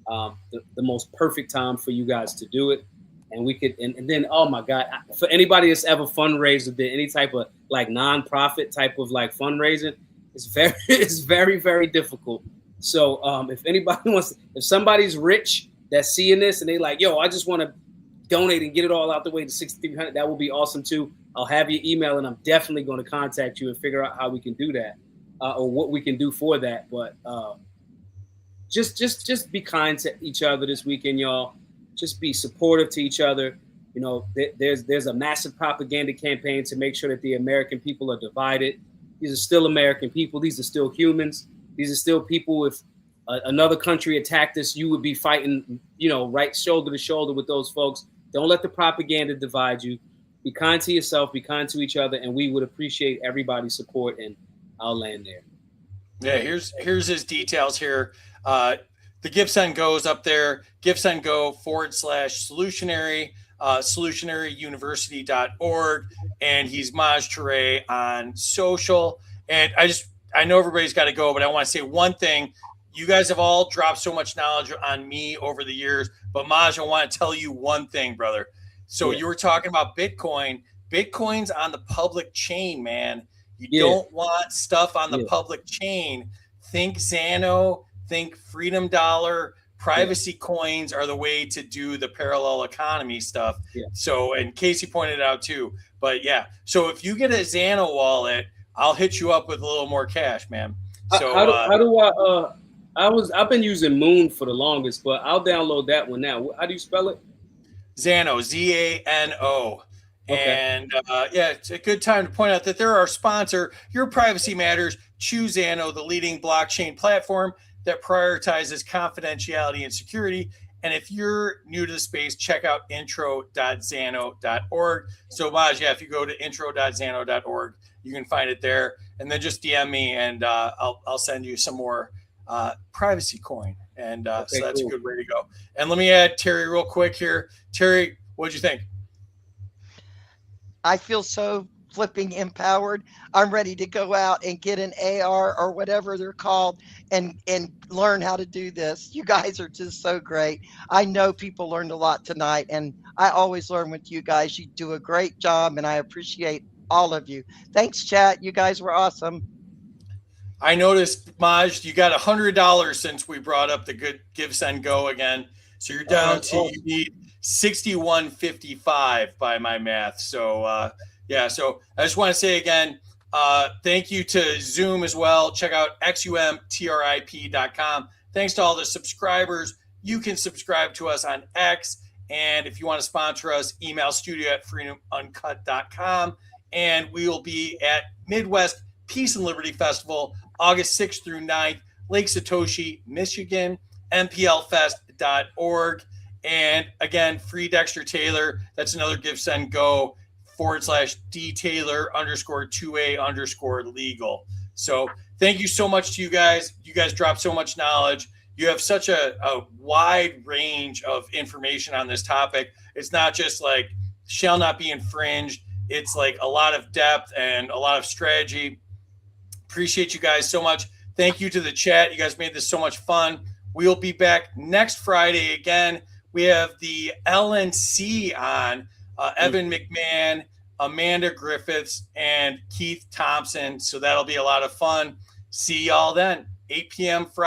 the most perfect time for you guys to do it. And we could, and then, oh my God, for anybody that's ever fundraised or did any type of like nonprofit type of like fundraising, it's very, very difficult. So if anybody wants, if somebody's rich that's seeing this and they like, yo, I just want to donate and get it all out the way to 6,300, that will be awesome too. I'll have your email and I'm definitely going to contact you and figure out how we can do that or what we can do for that. But just be kind to each other this weekend, y'all. Just be supportive to each other. There's a massive propaganda campaign to make sure that the American people are divided. These are still American people. These are still humans. These are still people. If another country attacked us, you would be fighting, right shoulder to shoulder with those folks. Don't let the propaganda divide you. Be kind to yourself. Be kind to each other, and we would appreciate everybody's support. And I'll land there. Yeah, here's his details here. The GiveSend goes up there, GiveSendGo/solutionary, solutionaryuniversity.org. And he's Maj Toure on social. And I know everybody's got to go, but I want to say one thing. You guys have all dropped so much knowledge on me over the years, but Maj, I want to tell you one thing, brother. So You were talking about Bitcoin. Bitcoin's on the public chain, man. You don't want stuff on the public chain think Xano, think Freedom Dollar, privacy coins are the way to do the parallel economy stuff. Yeah. So, and Kaecey pointed it out too. But yeah, so if you get a Xano wallet, I'll hit you up with a little more cash, man. So I've been using Moon for the longest, but I'll download that one now. How do you spell it? Xano, Zano. Okay. And yeah, it's a good time to point out that they're our sponsor. Your privacy matters. Choose Xano, the leading blockchain platform that prioritizes confidentiality and security. And if you're new to the space, check out intro.xano.org. So Maj, yeah, if you go to intro.xano.org, you can find it there. And then just DM me and I'll send you some more privacy coin. And so that's cool. A good way to go. And let me add Terry real quick here. Terry, what'd you think? I feel so flipping empowered. I'm ready to go out and get an AR or whatever they're called and learn how to do this. You guys are just so great. I know people learned a lot tonight, and I always learn with you guys. You do a great job, and I appreciate all of you. Thanks, chat. You guys were awesome. I noticed, Maj, you got $100 since we brought up the good Give, Send, Go again. So you're down to you need 61.55 by my math. So yeah, so I just want to say again, thank you to Zoom as well. Check out xumtrip.com. Thanks to all the subscribers. You can subscribe to us on X. And if you want to sponsor us, email studio@freedomuncut.com. And we will be at Midwest Peace and Liberty Festival, August 6th through 9th, Lake Satoshi, Michigan, mplfest.org. And again, free Dexter Taylor. That's another Give, Send, Go /DTaylor_2A_legal. So thank you so much to you guys. You guys drop so much knowledge. You have such a wide range of information on this topic. It's not just like shall not be infringed. It's like a lot of depth and a lot of strategy. Appreciate you guys so much. Thank you to the chat. You guys made this so much fun. We'll be back next Friday again. We have the LNC on, Evan McMahon, Amanda Griffiths, and Keith Thompson. So that'll be a lot of fun. See y'all then, 8 p.m. Friday.